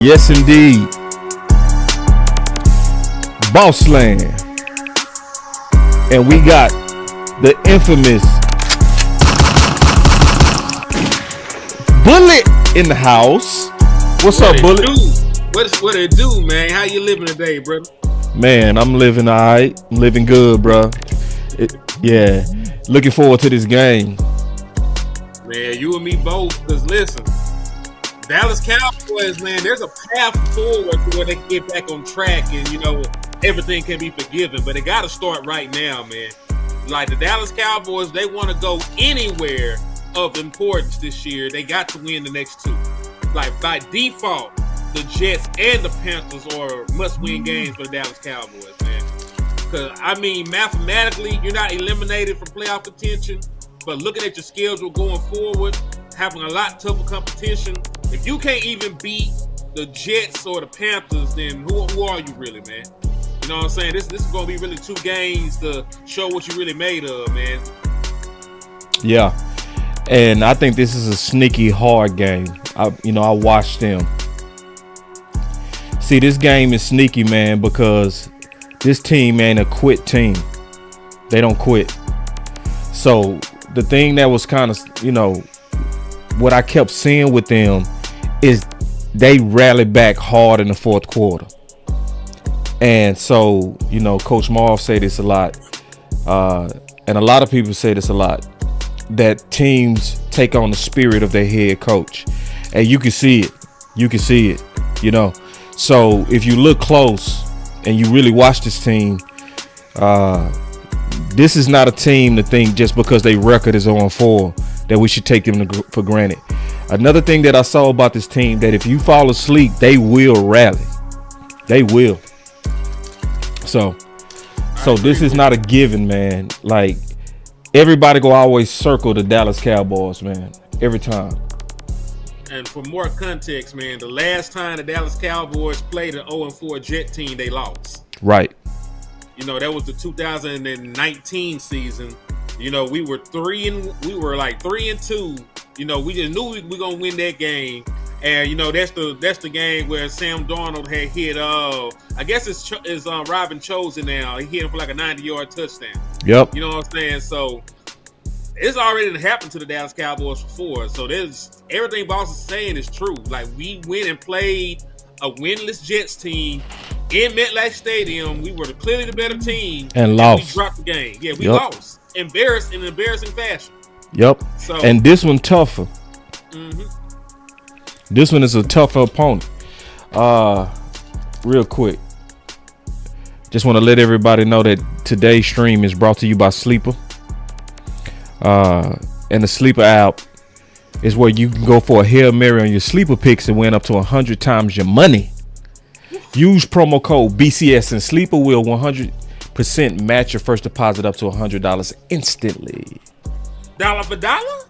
Yes, indeed. Bossland. And we got the infamous Bullet in the house. What's up, Bullet? What it do, man? How you living today, brother? Man, I'm living all right. I'm living good, bro. Yeah. Looking forward to this game. Man, you and me both. Because listen, Dallas Cowboys, man, there's a path forward to where they can get back on track and, everything can be forgiven. But it got to start right now, man. Like the Dallas Cowboys, they want to go anywhere of importance this year. They got to win the next two. Like by default, the Jets and the Panthers are must-win games for the Dallas Cowboys, man. Because, mathematically, you're not eliminated from playoff contention. But looking at your schedule going forward, having a lot tougher competition, if you can't even beat the Jets or the Panthers, then who are you really, man? You know what I'm saying? This is going to be really two games to show what you really made of, man. Yeah. And I think this is a sneaky hard game. I watched them. See, this game is sneaky, man, because this team ain't a quit team. They don't quit. So the thing that was kind of, what I kept seeing with them is they rallied back hard in the fourth quarter. And so, Coach Marv say this a lot. And a lot of people say this a lot, that teams take on the spirit of their head coach. And you can see it. So if you look close and you really watch this team, this is not a team to think just because their record is 0-4 that we should take them for granted. Another thing that I saw about this team, that if you fall asleep, they will rally. They will. So this is not a given, man. Like, everybody go always circle the Dallas Cowboys, man, every time. And for more context, man, the last time the Dallas Cowboys played an 0-4 Jet team, they lost. Right. That was the 2019 season. We were 3-2. We just knew we were gonna win that game. And that's the game where Sam Darnold had hit. I guess it's Robin Chosen now. He hit him for like a 90-yard touchdown. Yep. You know what I'm saying? So it's already happened to the Dallas Cowboys before. So there's everything Boss is saying is true. Like, we went and played a winless Jets team in MetLife Stadium. We were clearly the better team and lost. We dropped the game. Yeah, we lost. Embarrassed in an embarrassing fashion. Yep. So, and this one tougher. Mm-hmm. This one is a tougher opponent. Real quick, just want to let everybody know that today's stream is brought to you by Sleeper. And the Sleeper app is where you can go for a Hail Mary on your Sleeper picks and win up to 100 times your money. Use promo code BCS and Sleeper will 100% match your first deposit up to $100 instantly. Dollar for dollar?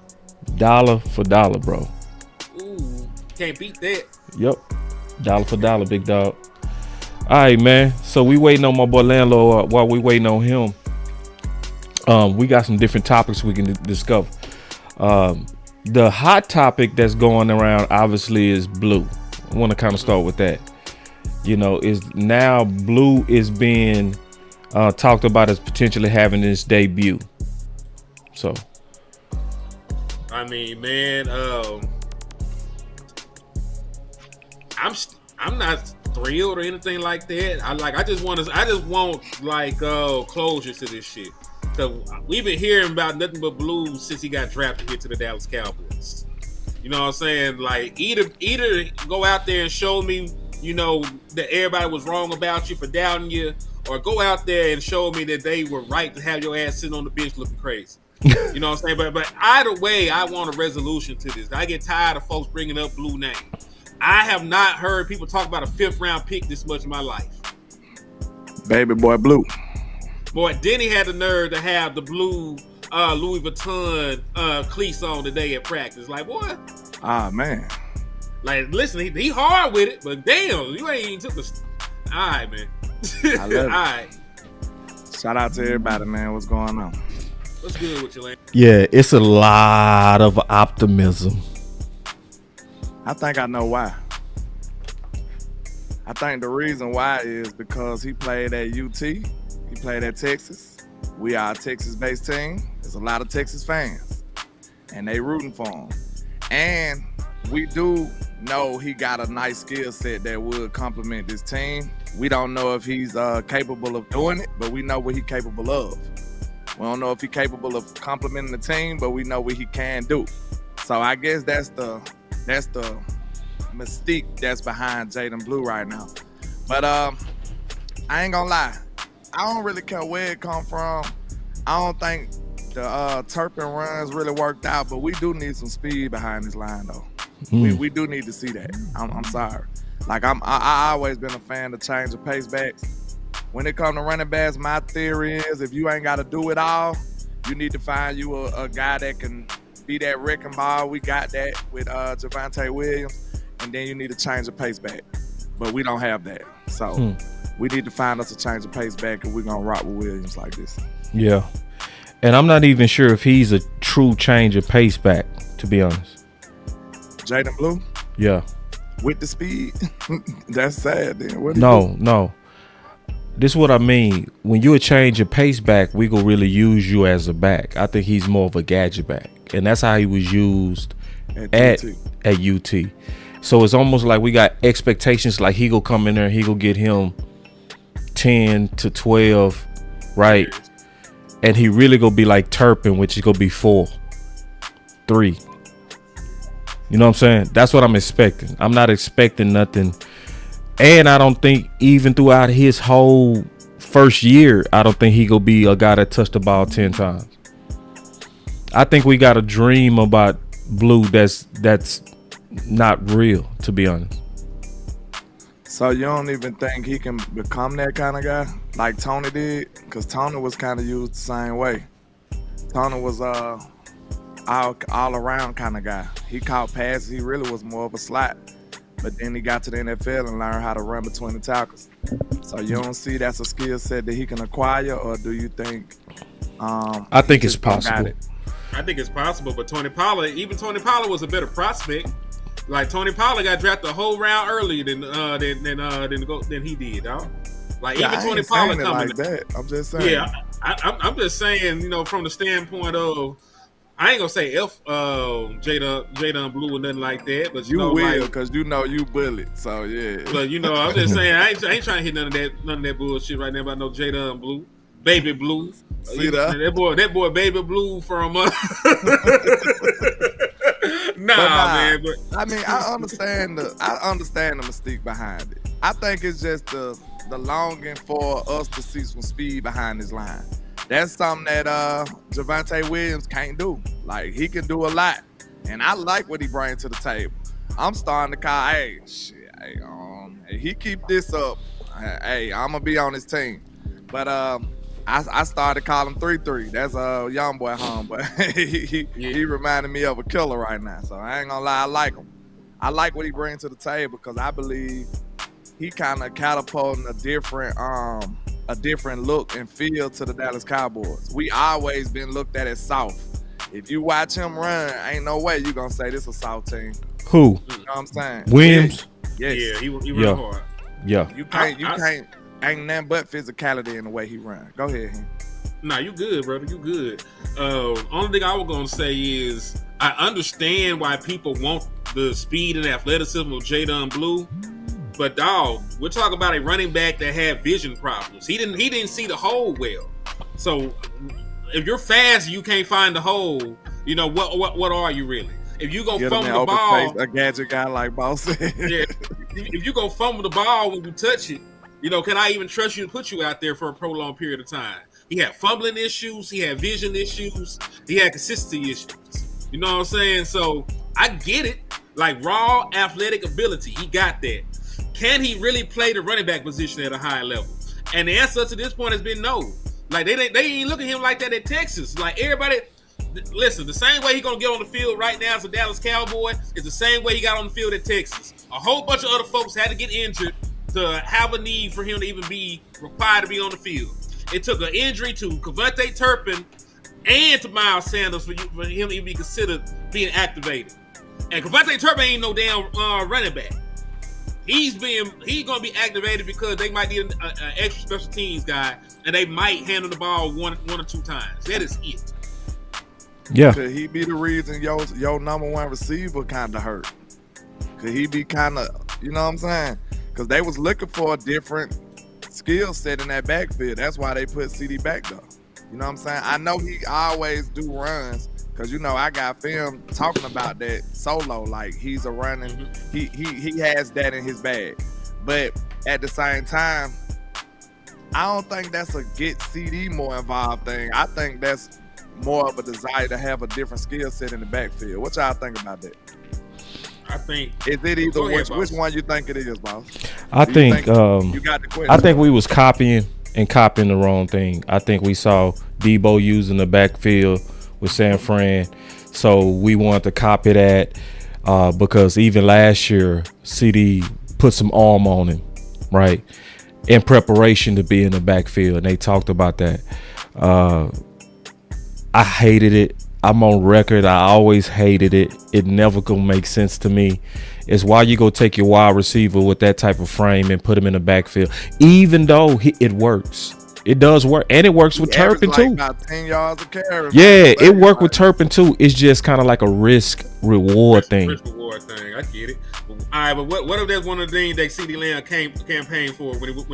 Dollar for dollar, bro. Ooh, can't beat that. Yep. Dollar for dollar, big dog. All right, man. So we waiting on my boy Landlord. While we waiting on him, we got some different topics we can discover. The hot topic that's going around obviously is Blue. I want to kind of start with that. Is now Blue is being talked about as potentially having this debut. So, man, I'm not thrilled or anything like that. I just want closure to this shit. Cause we've been hearing about nothing but Blue since he got drafted here to the Dallas Cowboys. You know what I'm saying? Like, either go out there and show me, that everybody was wrong about you for doubting you, or go out there and show me that they were right to have your ass sitting on the bench looking crazy. You know what I'm saying? But either way, I want a resolution to this. I get tired of folks bringing up Blue name. I have not heard people talk about a 5th round pick this much in my life. Baby boy Blue. Boy, Denny had the nerve to have the blue Louis Vuitton cleats on today at practice. Like, boy. Ah, man. Like, listen, he hard with it, but damn, you ain't even took the. All right, man. I love it. All right. Shout out to everybody, man. What's going on? What's good with you, Lane? Yeah, it's a lot of optimism. I think I know why. I think the reason why is because he played at UT, he played at Texas. We are a Texas-based team. There's a lot of Texas fans, and they rooting for him. And we do know he got a nice skill set that would complement this team. We don't know if he's capable of doing it, but we know what he's capable of. We don't know if he's capable of complementing the team, but we know what he can do. So I guess that's the mystique that's behind Jaden Blue right now. But I ain't gonna lie, I don't really care where it come from. I don't think the Turpin runs really worked out, but we do need some speed behind this line though. We do need to see that. I'm sorry. Like I always been a fan of change of pace backs. When it comes to running backs, my theory is if you ain't got to do it all, you need to find you a guy that can be that wrecking ball. We got that with Javonte Williams, and then you need to change the pace back. But we don't have that. So we need to find us a change of pace back, and we're going to rock with Williams like this. Yeah. And I'm not even sure if he's a true change of pace back, to be honest. Jaden Blue? Yeah. With the speed? That's sad then. No. This is what I mean. When you a change of pace back, we gonna really use you as a back. I think he's more of a gadget back. And that's how he was used at UT. So it's almost like we got expectations like he gonna come in there and he gonna get him 10 to 12, right? And he really gonna be like Turpin, which is gonna be 4, 3. You know what I'm saying? That's what I'm expecting. I'm not expecting nothing. And I don't think even throughout his whole first year, I don't think he gonna be a guy that touched the ball 10 times. I think we got a dream about Blue that's not real, to be honest. So you don't even think he can become that kind of guy like Tony did? Because Tony was kind of used the same way. Tony was all around kind of guy. He caught passes. He really was more of a slot. But then he got to the NFL and learned how to run between the tackles. So you don't see that's a skill set that he can acquire, or do you think? I think it's possible. I think it's possible, but Tony Pollard was a better prospect. Like Tony Pollard got drafted a whole round earlier than he did, dog. Like yeah, even Tony Pollard coming like that. I'm just saying. Yeah, I'm just saying, from the standpoint of, I ain't gonna say Jadon Blue or nothing like that, but you will, because you bullet. So yeah. But I'm just saying, I ain't trying to hit none of that bullshit right now about no Jadon Blue, Baby Blue. See that? That boy Baby Blue from man. But I mean, I understand the mystique behind it. I think it's just the longing for us to see some speed behind this line. That's something that Javonte Williams can't do. Like, he can do a lot, and I like what he brings to the table. I'm starting to call, hey, he keep this up, hey, I'm gonna be on his team. But I started calling 3-3. That's a young boy home, but he reminded me of a killer right now. So I ain't gonna lie, I like him. I like what he brings to the table because I believe he kind of catapulting a different look and feel to the Dallas Cowboys. We always been looked at as soft. If you watch him run, ain't no way you gonna say this a soft team. Who? You know what I'm saying? Williams? Yes. Yeah, he run hard. Yeah. You can't. Ain't nothing but physicality in the way he run. Go ahead. Nah, you good, brother. You good. Only thing I was gonna say is I understand why people want the speed and athleticism of Jadon Blue, but dog, we're talking about a running back that had vision problems. He didn't see the hole well. So if you're fast, you can't find the hole. What are you really? If you go fumble the ball, a gadget guy like Boss said. Yeah. If you go fumble the ball when you touch it. Can I even trust you to put you out there for a prolonged period of time? He had fumbling issues. He had vision issues. He had consistency issues. You know what I'm saying? So I get it. Like raw athletic ability, he got that. Can he really play the running back position at a high level? And the answer to this point has been no. Like they ain't looking at him like that at Texas. Like everybody, listen, the same way he gonna get on the field right now as a Dallas Cowboy is the same way he got on the field at Texas. A whole bunch of other folks had to get injured to have a need for him to even be required to be on the field. It took an injury to Cavante Turpin and to Miles Sanders for him to even be considered being activated. And Cavante Turpin ain't no damn running back. he's gonna be activated because they might need an extra special teams guy, and they might handle the ball one or two times. That is it. Yeah. Could he be the reason your number one receiver kind of hurt? Could he be kind of, you know what I'm saying? Because they was looking for a different skill set in that backfield. That's why they put CD back though. You know what I'm saying? I know he always do runs because, you know, I got film talking about that solo. Like, he's a running, he has that in his bag. But at the same time, I don't think that's a get CD more involved thing. I think that's more of a desire to have a different skill set in the backfield. What y'all think about that? I think is it either which one you think it is, boss? I think you got the question. I think we was copying the wrong thing. I think we saw Debo using the backfield with San Fran, so we wanted to copy that because even last year CD put some arm on him, right, in preparation to be in the backfield, and they talked about that. I hated it. I'm on record. I always hated it. It never gonna make sense to me. It's why you go take your wide receiver with that type of frame and put him in the backfield, even though it works. It does work, and it works with Turpin too. About 10 yards of carry. Yeah, it worked with Turpin too. It's just kind of like a risk reward thing. Risk reward thing. I get it. All right, but what if that's one of the things that CD Lamb campaigned for when he was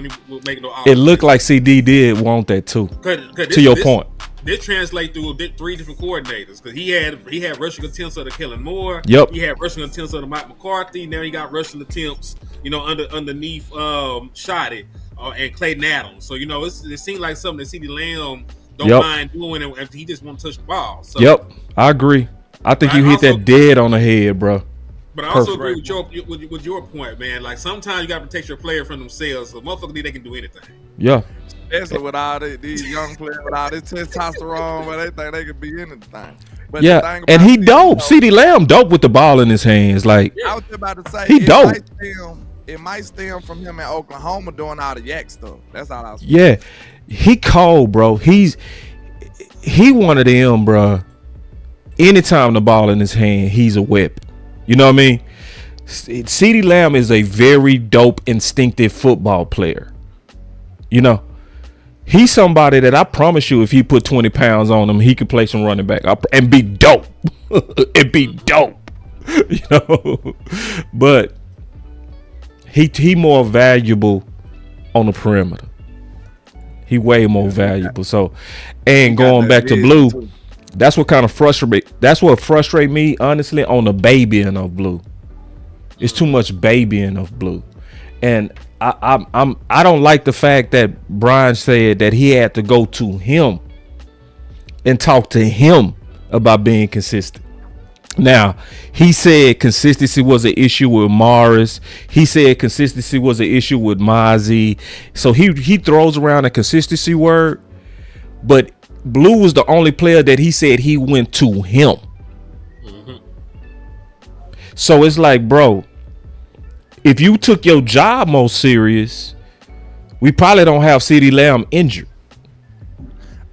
making no offers? It looked like CD did want that too. To your point. This translates through three different coordinators because he had rushing attempts of the Kellen Moore. Yep. He had rushing attempts of the Mike McCarthy. Now he got rushing attempts, underneath Shoddy and Clayton Adams. So it seemed like something that CD Lamb don't mind doing, and he just want to touch the ball. So, yep, I agree. I think you hit that dead on the head, bro. But I also agree with your point, man. Like, sometimes you got to protect your player from themselves. So motherfuckers think they can do anything. Yeah. Especially with all these young players, with all this testosterone, where they think they could be anything. But yeah, and he dope. CD Lamb dope with the ball in his hands. Like, I was about to say, he dope. It might stem from him in Oklahoma doing all the yak stuff. That's all I was saying. Yeah, he cold, bro. He one of them, bro. Anytime the ball in his hand, he's a weapon. You know what I mean? CD Lamb is a very dope, instinctive football player. He's somebody that I promise you, if he put 20 pounds on him, he could play some running back and be dope. And be dope. But he more valuable on the perimeter. He way more valuable. So, and going back to Blue, that's what frustrates me, honestly, on the babying of Blue. It's too much babying of Blue. And I don't like the fact that Brian said that he had to go to him and talk to him about being consistent. Now, he said consistency was an issue with Morris. He said consistency was an issue with Mozzie. So he throws around a consistency word, but Blue was the only player that he said he went to him. Mm-hmm. So it's like, bro, if you took your job more serious, we probably don't have CD Lamb injured.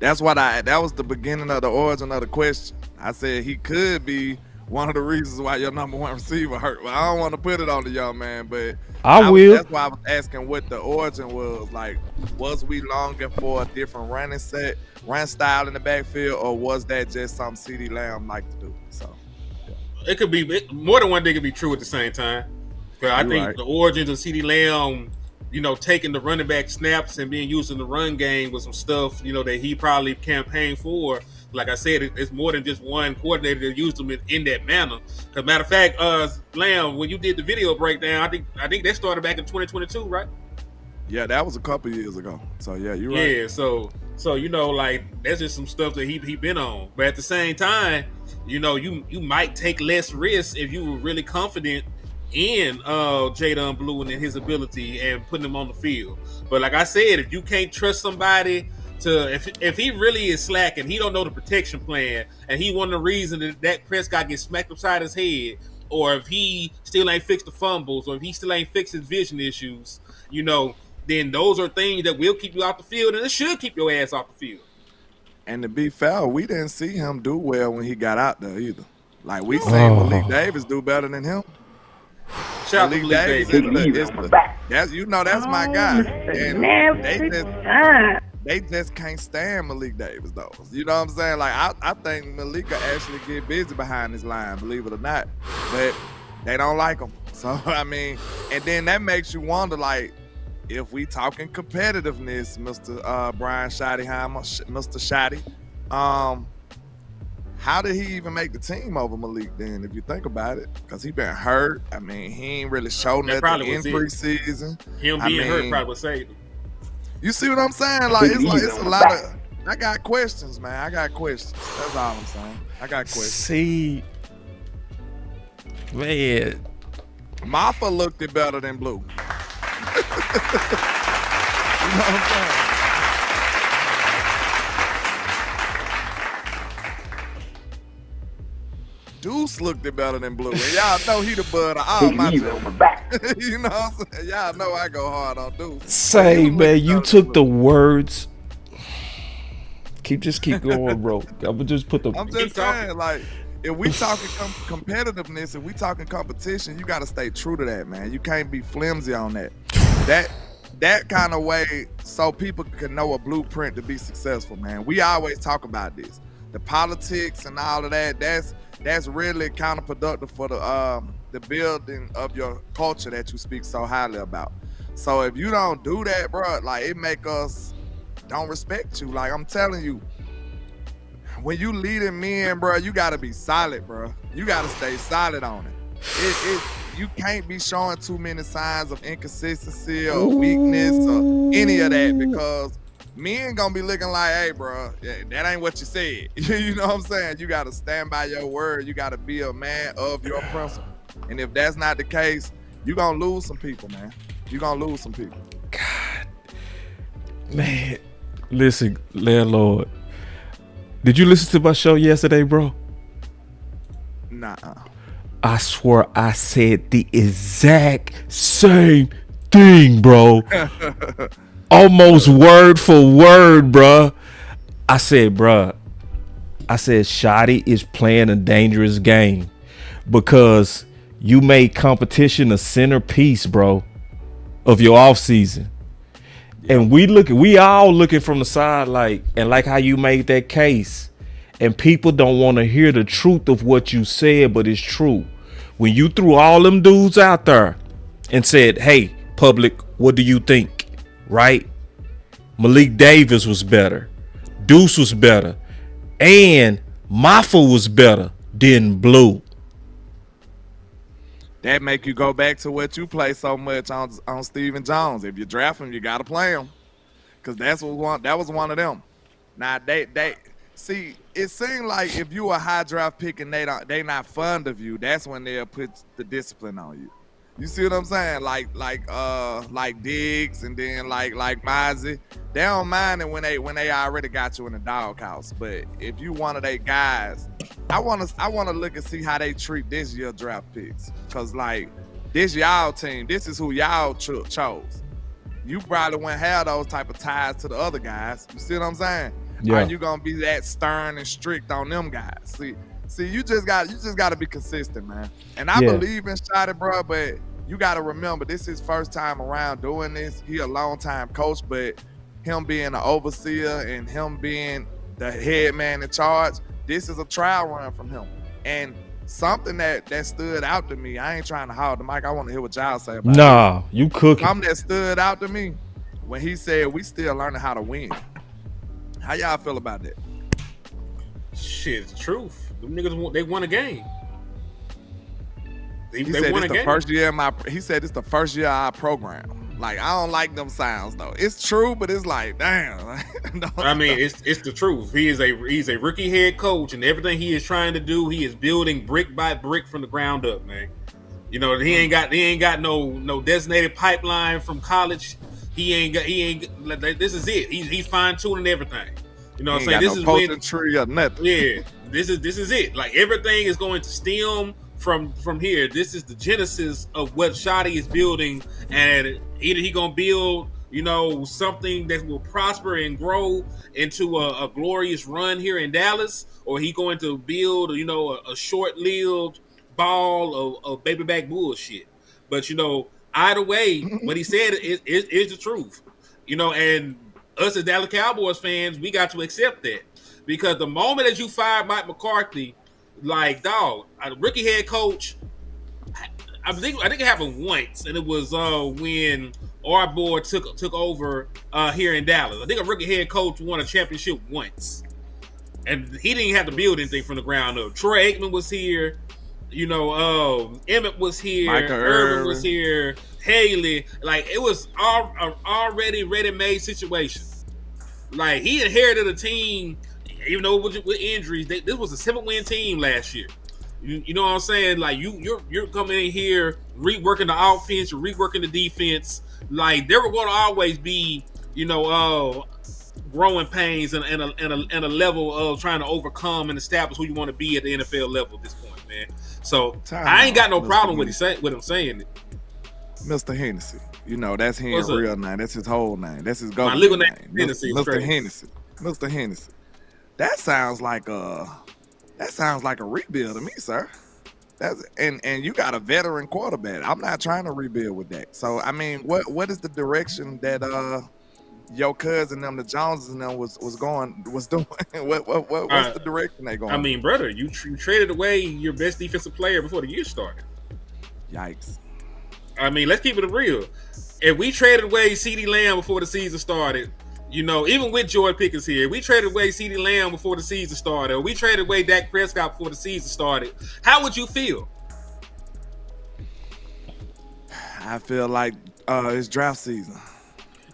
That's what that was the beginning of the origin of the question. I said he could be one of the reasons why your number one receiver hurt. Well, I don't want to put it on the young man, but I will. That's why I was asking what the origin was. Like, was we longing for a different run style in the backfield, or was that just something CD Lamb liked to do? So it could be more than one thing could be true at the same time. I think the origins of CD Lamb, taking the running back snaps and being used in the run game with some stuff, that he probably campaigned for. Like I said, it's more than just one coordinator that used him in that manner. As matter of fact, Lamb, when you did the video breakdown, I think that started back in 2022, right? Yeah, that was a couple years ago. So yeah, you're right. Yeah, so like that's just some stuff that he been on. But at the same time, you might take less risks if you were really confident in Jadon Blue and his ability and putting him on the field. But like I said, if you can't trust somebody if he really is slacking, he don't know the protection plan, and he one of the reasons that Prescott gets smacked upside his head, or if he still ain't fixed the fumbles, or if he still ain't fixed his vision issues, then those are things that will keep you off the field, and it should keep your ass off the field. And to be fair, we didn't see him do well when he got out there either. Like, we seen Malik Davis do better than him. Shout out to Malik Davis. That's my guy. And they just can't stand Malik Davis though. You know what I'm saying? Like I think Malik could actually get busy behind this line, believe it or not. But they don't like him. So I mean, and then that makes you wonder, like, if we talking competitiveness, Mr. Brian Schottenheimer, Mr. Shotty, how did he even make the team over Malik then, if you think about it? Because he been hurt. I mean, he ain't really shown nothing in preseason. Him being hurt probably saved him. You see what I'm saying? Like, it's a lot of... I got questions, man. I got questions. That's all I'm saying. I got questions. See, man. Marfa looked it better than Blue. You know what I'm saying? Deuce looked it better than Blue. And y'all know he the bud of all my children. You know what I'm saying? Y'all know I go hard on Deuce. Say, man, you took the words. Keep going, bro. I'm just saying, like, if we talking competitiveness, if we talking competition, you got to stay true to that, man. You can't be flimsy on that. That kind of way, so people can know a blueprint to be successful, man. We always talk about this. The politics and all of that, that's really counterproductive for the building of your culture that you speak so highly about. So if you don't do that, bro, like, it make us don't respect you. Like, I'm telling you, when you leading men, bro, you gotta be solid, bro. You gotta stay solid on it. You can't be showing too many signs of inconsistency or weakness or any of that, because men gonna be looking like, hey, bro, that ain't what you said. You know what I'm saying? You gotta stand by your word. You gotta be a man of your principle. And if that's not the case, you gonna lose some people, man. You gonna lose some people. God, man, listen, Landlord. Did you listen to my show yesterday, bro? Nah. I swear I said the exact same thing, bro. Almost word for word, bro. I said, Shotty is playing a dangerous game because you made competition a centerpiece, bro, of your offseason. And we all looking from the side, like how you made that case. And people don't want to hear the truth of what you said, but it's true. When you threw all them dudes out there and said, hey, public, what do you think? Right? Malik Davis was better. Deuce was better. And Mafa was better than Blue. That make you go back to what you play so much on Stephen Jones. If you draft him, you got to play him, because that was one of them. Now they see, it seemed like if you a high draft pick and they not fond of you, that's when they'll put the discipline on you. You see what I'm saying? Like Diggs, and then like Mozzie. They don't mind it when they already got you in the doghouse. But if you one of their guys, I wanna look and see how they treat this year draft picks. Cause like, this y'all team, this is who y'all chose. You probably wouldn't have those type of ties to the other guys. You see what I'm saying? Yeah. Are you gonna be that stern and strict on them guys? See, you just gotta be consistent, man. And I believe in Shotty, bro, but you gotta remember, this is his first time around doing this. He a long time coach, but him being an overseer and him being the head man in charge, this is a trial run from him. And something that stood out to me, I ain't trying to hog the mic, I want to hear what y'all say about it. Nah, you cooking. Something that stood out to me when he said, we still learning how to win. How y'all feel about that? Shit, it's the truth. Them niggas, they won a game. He said it's the first year of our program. Like, I don't like them sounds though. It's true, but it's like, damn. I mean, it's the truth. He's a rookie head coach, and everything he is trying to do, he is building brick by brick from the ground up, man. You know, he ain't got no designated pipeline from college. He ain't this is it. He's fine tuning everything. You know what I'm saying? This is when tree or nothing. Yeah, this is it. Like, everything is going to stem from here. This is the genesis of what Shotty is building, and either he gonna build, you know, something that will prosper and grow into a glorious run here in Dallas, or he going to build, you know, a short-lived ball of baby back bullshit. But either way, what he said is the truth. And us as Dallas Cowboys fans, we got to accept that, because the moment that you fired Mike McCarthy, like, dog, a rookie head coach. I think it happened once, and it was when our boy took over here in Dallas. I think a rookie head coach won a championship once, and he didn't have to build anything from the ground up. Troy Aikman was here, Emmett was here, Irvin was here, Haley. Like, it was already ready-made situation. Like, he inherited a team, even though with injuries. This was a 7-win team last year. You know what I'm saying? Like, you're coming in here reworking the offense, you're reworking the defense. Like, there were going to always be, growing pains and a level of trying to overcome and establish who you want to be at the NFL level at this point, man. So I ain't got no problem with him saying it. Mr. Hennessy, that's his real name. That's his whole name. That's his government My legal name. Hennessy. Mr. Hennessy. Mr. Hennessy. That sounds like a rebuild to me, sir. And you got a veteran quarterback. I'm not trying to rebuild with that. So I mean, what is the direction that your cousin them, the Joneses and them was doing? What's the direction they going? I mean, brother, you traded away your best defensive player before the year started. Yikes. I mean, let's keep it real. If we traded away CeeDee Lamb before the season started, even with George Pickens here, we traded away CeeDee Lamb before the season started, or we traded away Dak Prescott before the season started, how would you feel? I feel like it's draft season.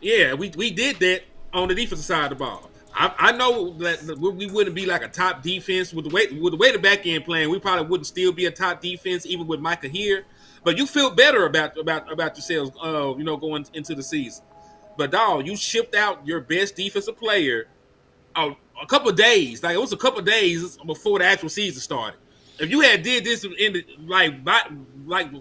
Yeah, we did that on the defensive side of the ball. I know that we wouldn't be like a top defense with the way the back end playing. We probably wouldn't still be a top defense even with Micah here. But you feel better about yourselves, going into the season. But dog, you shipped out your best defensive player a couple of days. Like, it was a couple of days before the actual season started. If you had did this in the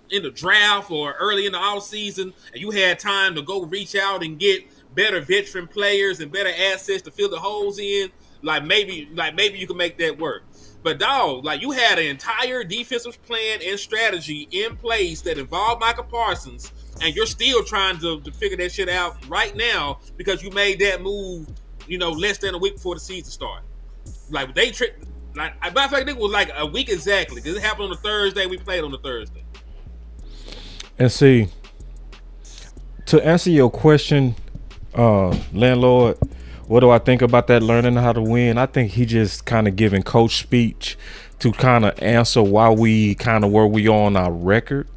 in the draft or early in the off season, and you had time to go reach out and get better veteran players and better assets to fill the holes in, maybe you can make that work. But dog, you had an entire defensive plan and strategy in place that involved Micah Parsons, and you're still trying to figure that shit out right now because you made that move, less than a week before the season started. Like, they tricked. Like, matter of fact, I think it was like a week exactly, because it happened on the Thursday. We played on the Thursday. And see, to answer your question, Landlord, what do I think about that learning how to win? I think he just kind of giving coach speech to kind of answer why we kind of where we are on our record.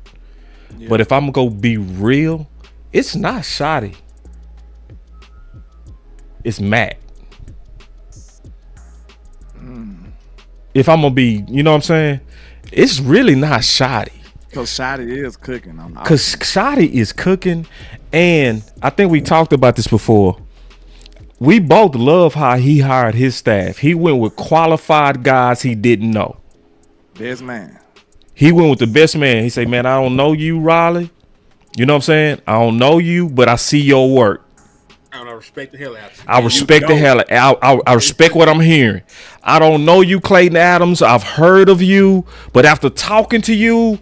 Yeah. But if I'm going to be real, it's not Shoddy. It's Matt. If I'm going to be, you know what I'm saying? It's really not Shoddy. Because Shoddy is cooking. Because Shoddy is cooking. And I think we talked about this before. We both love how he hired his staff. He went with qualified guys he didn't know. Best man. He went with the best man. He said, man, I don't know you, Riley. You know what I'm saying? I don't know you, but I see your work. I respect the hell out of you. I respect the hell out. I respect what I'm hearing. I don't know you, Clayton Adams. I've heard of you, but after talking to you,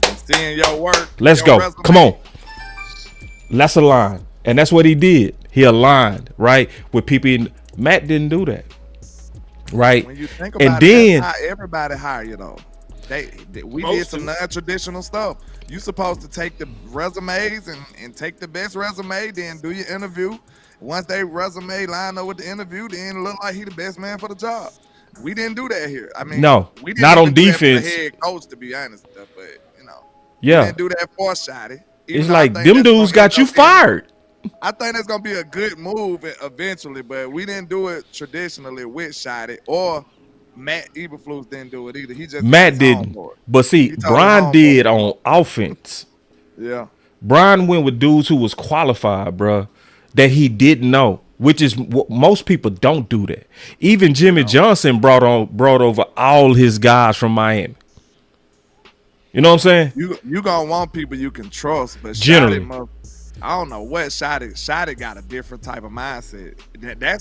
and seeing your work, let's go. Resume. Come on. Let's align. And that's what he did. He aligned, right, with people. Matt didn't do that, right? When you think about it, that's how everybody hire you, though. We did some non-traditional stuff. You supposed to take the resumes and take the best resume, then do your interview. Once they resume line up with the interview, then look like he the best man for the job. We didn't do that here. I mean, no, we didn't not on defense. The head coach, to be honest, but yeah, we didn't do that for Shoddy. It's like them dudes got you fired. I think that's gonna be a good move eventually, but we didn't do it traditionally with Shoddy, or Matt Eberflus didn't do it either. He just Matt didn't. But see, Brian did on offense. Yeah, Brian went with dudes who was qualified, bro, that he didn't know, which is most people don't do that. Even Jimmy Johnson brought over all his guys from Miami. You know what I'm saying? You gonna want people you can trust, but generally, I don't know what Shoddy got a different type of mindset.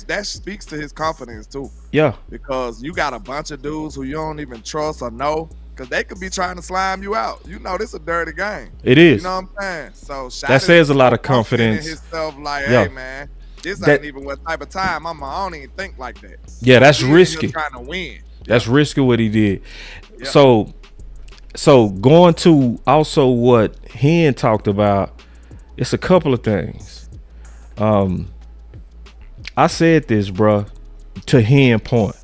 That speaks to his confidence too. Yeah, because you got a bunch of dudes who you don't even trust or know, because they could be trying to slime you out. You know, this a dirty game. It is. You know what I'm saying? So That says a lot of confidence. Himself like, Yeah. hey man, this ain't even what type of time I'm. I don't even think like that. Yeah, that's risky. Trying to win. That's risky what he did. Yeah. So going to also what Hen talked about, it's a couple of things. I said this, bruh, to Hen point.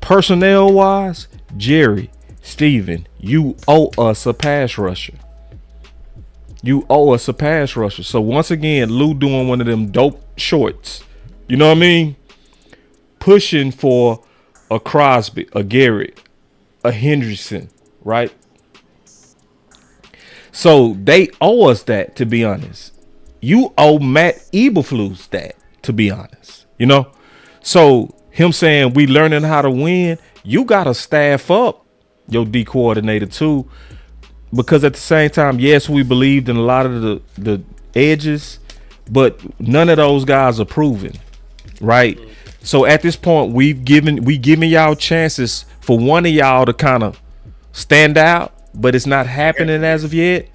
Personnel wise, Jerry, Steven, you owe us a pass rusher. You owe us a pass rusher. So once again, Lou doing one of them dope shorts. You know what I mean? Pushing for a Crosby, a Garrett, a Hendrickson, right? So they owe us that, to be honest. You owe Matt Eberflus that, to be honest. You know? So him saying we learning how to win, you got to staff up your D coordinator too. Because at the same time, yes, we believed in a lot of the edges, but none of those guys are proven, right? So at this point, we giving y'all chances for one of y'all to kind of stand out, but it's not happening as of yet.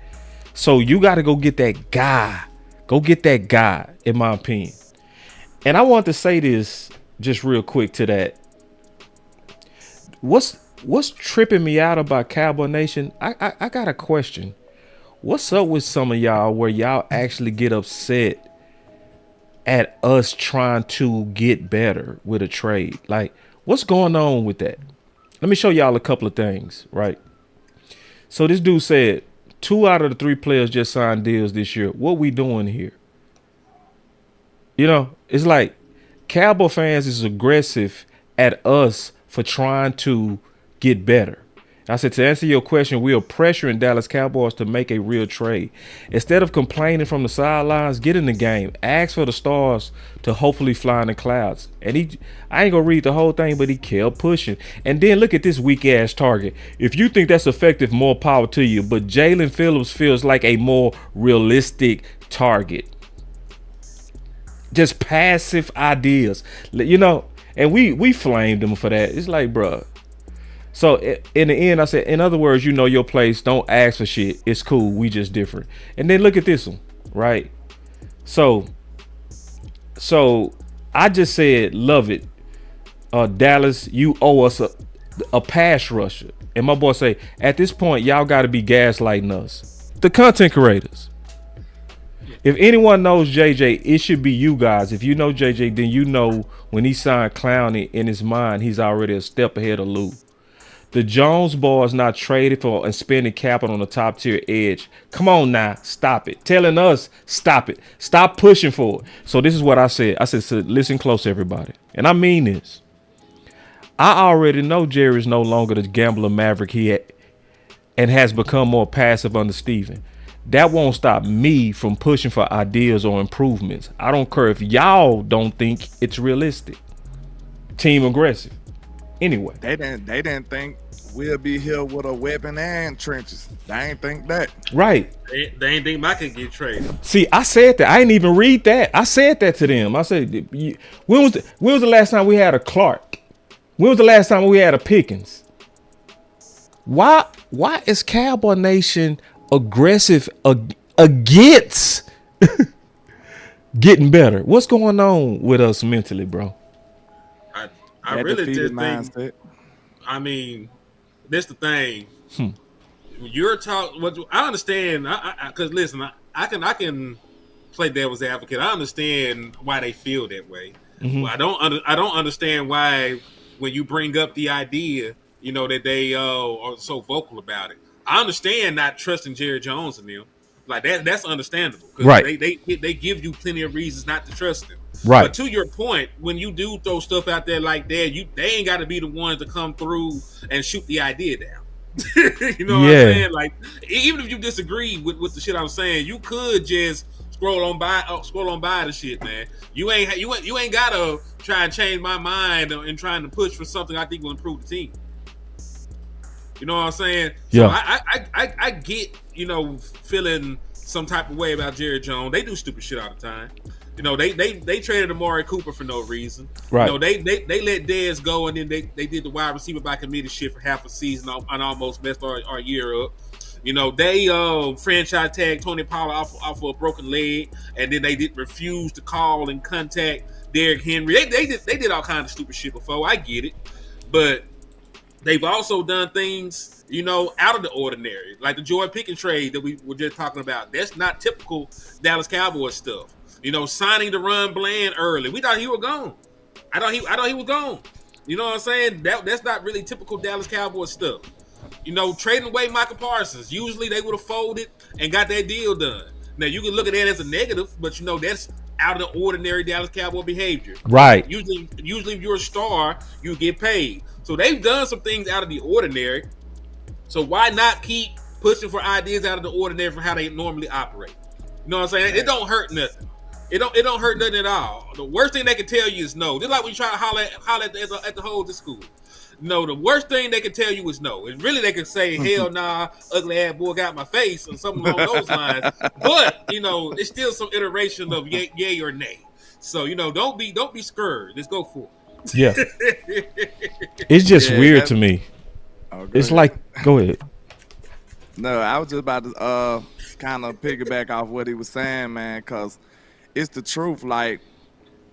So you got to go get that guy. Go get that guy, in my opinion. And I want to say this just real quick to that. What's tripping me out about Cowboy Nation? I got a question. What's up with some of y'all where y'all actually get upset at us trying to get better with a trade? Like, what's going on with that? Let me show y'all a couple of things, right? So this dude said 2 out of the 3 players just signed deals this year. What we doing here? You know, it's like Cowboy fans is aggressive at us for trying to get better. I said, to answer your question, we are pressuring Dallas Cowboys to make a real trade. Instead of complaining from the sidelines, get in the game. Ask for the stars to hopefully fly in the clouds. And I ain't going to read the whole thing, but he kept pushing. And then look at this weak-ass target. If you think that's effective, more power to you. But Jalen Phillips feels like a more realistic target. Just passive ideas. You know, and we flamed him for that. It's like, bruh. So in the end, I said, in other words, you know your place. Don't ask for shit. It's cool. We just different. And then look at this one, right? So I just said, love it. Dallas, you owe us a pass rusher. And my boy say, at this point, y'all got to be gaslighting us. The content creators. If anyone knows JJ, it should be you guys. If you know JJ, then you know when he signed Clowney, in his mind, he's already a step ahead of Lou. The Jones boys not traded for and spending capital on the top tier edge. Come on now, stop it. Telling us, stop it. Stop pushing for it. So this is what I said. I said, so listen close, everybody. And I mean this. I already know Jerry's no longer the gambler maverick he had and has become more passive under Steven. That won't stop me from pushing for ideas or improvements. I don't care if y'all don't think it's realistic. Team aggressive. Anyway, they didn't think we'll be here with a weapon and trenches. They ain't think that. Right. They ain't think Mike could get traded. See, I said that. I didn't even read that. I said that to them. I said, when was the last time we had a Clark? When was the last time we had a Pickens? Why is Cowboy Nation aggressive against getting better? What's going on with us mentally, bro? I really just think, I mean, that's the thing. You're talking. What I understand, because listen, I can play devil's advocate. I understand why they feel that way. Mm-hmm. Well, I don't understand why when you bring up the idea, you know, that they are so vocal about it. I understand not trusting Jerry Jones and them. Like that's understandable. Right. They give you plenty of reasons not to trust them. Right. But to your point, when you do throw stuff out there like that, they ain't got to be the ones to come through and shoot the idea down. You know what I'm saying? Like, even if you disagree with the shit I'm saying, you could just scroll on by the shit, man. You ain't gotta try and change my mind and trying to push for something I think will improve the team. You know what I'm saying? Yeah. So I get, you know, feeling some type of way about Jerry Jones. They do stupid shit all the time. You know, they traded Amari Cooper for no reason. Right. You know, they let Dez go, and then they did the wide receiver by committee shit for half a season and almost messed our year up. You know, they franchise tagged Tony Pollard off of a broken leg, and then they did refuse to call and contact Derrick Henry. They did all kinds of stupid shit before. I get it, but they've also done things, you know, out of the ordinary, like the Jordan Pickens trade that we were just talking about. That's not typical Dallas Cowboys stuff. You know, signing to Ron Bland early. We thought he was gone. I thought he was gone. You know what I'm saying? That's not really typical Dallas Cowboys stuff. You know, trading away Michael Parsons. Usually they would have folded and got that deal done. Now you can look at that as a negative, but you know that's out of the ordinary Dallas Cowboy behavior. Right. Usually if you're a star, you get paid. So they've done some things out of the ordinary. So why not keep pushing for ideas out of the ordinary from how they normally operate? You know what I'm saying? It don't hurt nothing. It don't hurt nothing at all. The worst thing they can tell you is no. Just like when you try to holler at the whole of the school. No, the worst thing they can tell you is no. And really they can say, hell nah, ugly ass boy got my face or something along those lines. But, you know, it's still some iteration of yay or nay. So, you know, don't be scared. Let's go for it. Yeah. It's just weird to me. It's like, go ahead. No, I was just about to kind of piggyback off what he was saying, man, because it's the truth. Like,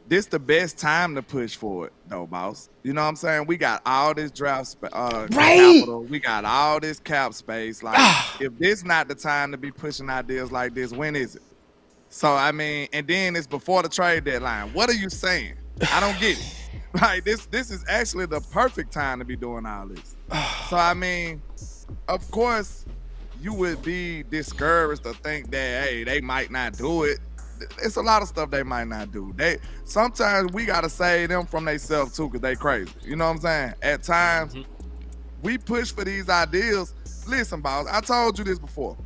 this the best time to push for it, though, boss. You know what I'm saying? We got all this draft capital. We got all this cap space. Like, if this not the time to be pushing ideas like this, when is it? So, I mean, and then it's before the trade deadline. What are you saying? I don't get it. Like, this is actually the perfect time to be doing all this. So, I mean, of course, you would be discouraged to think that, hey, they might not do it. It's a lot of stuff they might not do. Sometimes we gotta save them from themselves too, because they crazy. You know what I'm saying? At times, we push for these ideas. Listen, boss, I told you this before.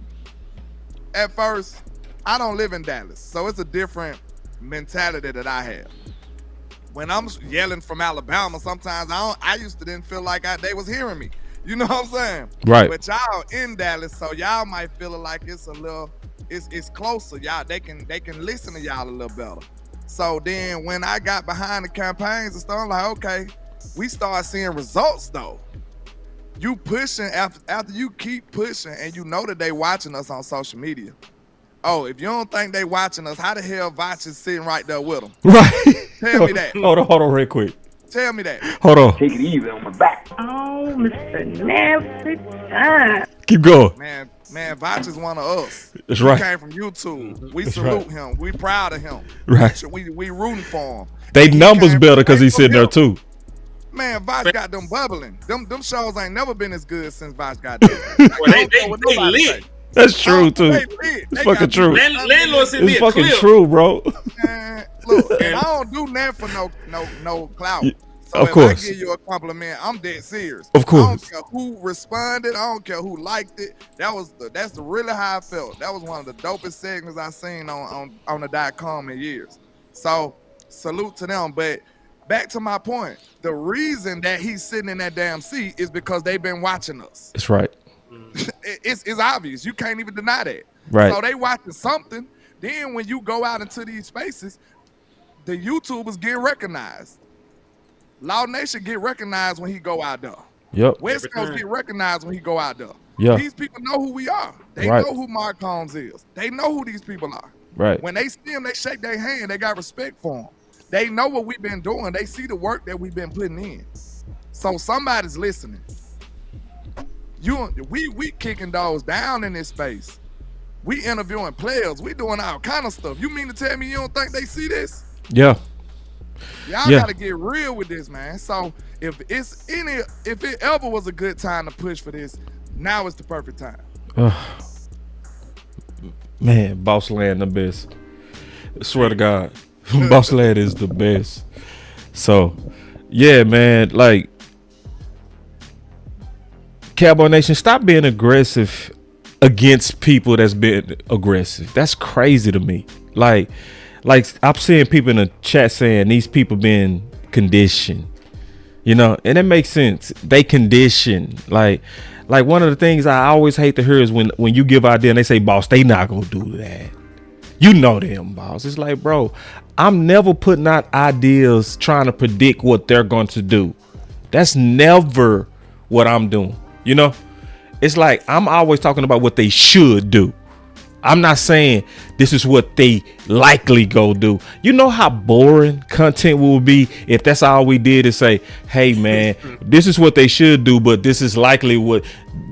At first, I don't live in Dallas, so it's a different mentality that I have. When I'm yelling from Alabama, sometimes I used to didn't feel like they was hearing me. You know what I'm saying? Right. But y'all in Dallas, so y'all might feel like it's a little. It's closer, y'all. They can listen to y'all a little better. So then when I got behind the campaigns and stuff, I'm like, okay, we start seeing results though. You pushing after you keep pushing and you know that they watching us on social media. Oh, if you don't think they watching us, how the hell Vach is sitting right there with them? Right. Tell me that. Hold on real quick. Tell me that. Hold on. Take it easy on my back. Oh, Mr. Nasty. Keep going. Man, Vach is one of us. That's right. He came from YouTube. We salute him. We proud of him. Right. We rooting for him. They numbers better because he's sitting there too. Man, Vach got them bubbling. Them shows ain't never been as good since Vach got them. They lit. That's true too. It's fucking true. Landlord sent me It's a fucking clip. true, bro. Man, look, I don't do nothing for no clout. So Of if course. I give you a compliment, I'm dead serious. Of course. I don't care who responded. I don't care who liked it. That's really how I felt. That was one of the dopest segments I seen on the .com in years. So salute to them. But back to my point, the reason that he's sitting in that damn seat is because they've been watching us. That's right. It's obvious. You can't even deny that. Right. So they watching something. Then when you go out into these spaces, the YouTubers get recognized. Loud Nation get recognized when he go out there. Yep. West Coast get recognized when he go out there. Yeah. These people know who we are. They Right. know who Mark Combs is. They know who these people are. Right. When they see him, they shake their hand. They got respect for him. They know what we've been doing. They see the work that we've been putting in. So somebody's listening. We kicking dogs down in this space. We interviewing players. We doing all kind of stuff. You mean to tell me you don't think they see this? Yeah. Y'all Yeah. gotta get real with this, man. So if it ever was a good time to push for this, now is the perfect time. Man, Boss Land the best. I swear to God. Boss Land is the best. So, yeah, man, like Cowboy Nation, stop being aggressive against people that's been aggressive. That's crazy to me. Like I'm seeing people in the chat saying these people being conditioned, you know, and it makes sense. They condition. Like one of the things I always hate to hear is when you give idea and they say, boss, they not gonna do that. You know them, boss. It's like, bro, I'm never putting out ideas trying to predict what they're going to do. That's never what I'm doing. You know, it's like I'm always talking about what they should do. I'm not saying this is what they likely go do. You know how boring content will be if that's all we did is say, hey, man, this is what they should do, but this is likely what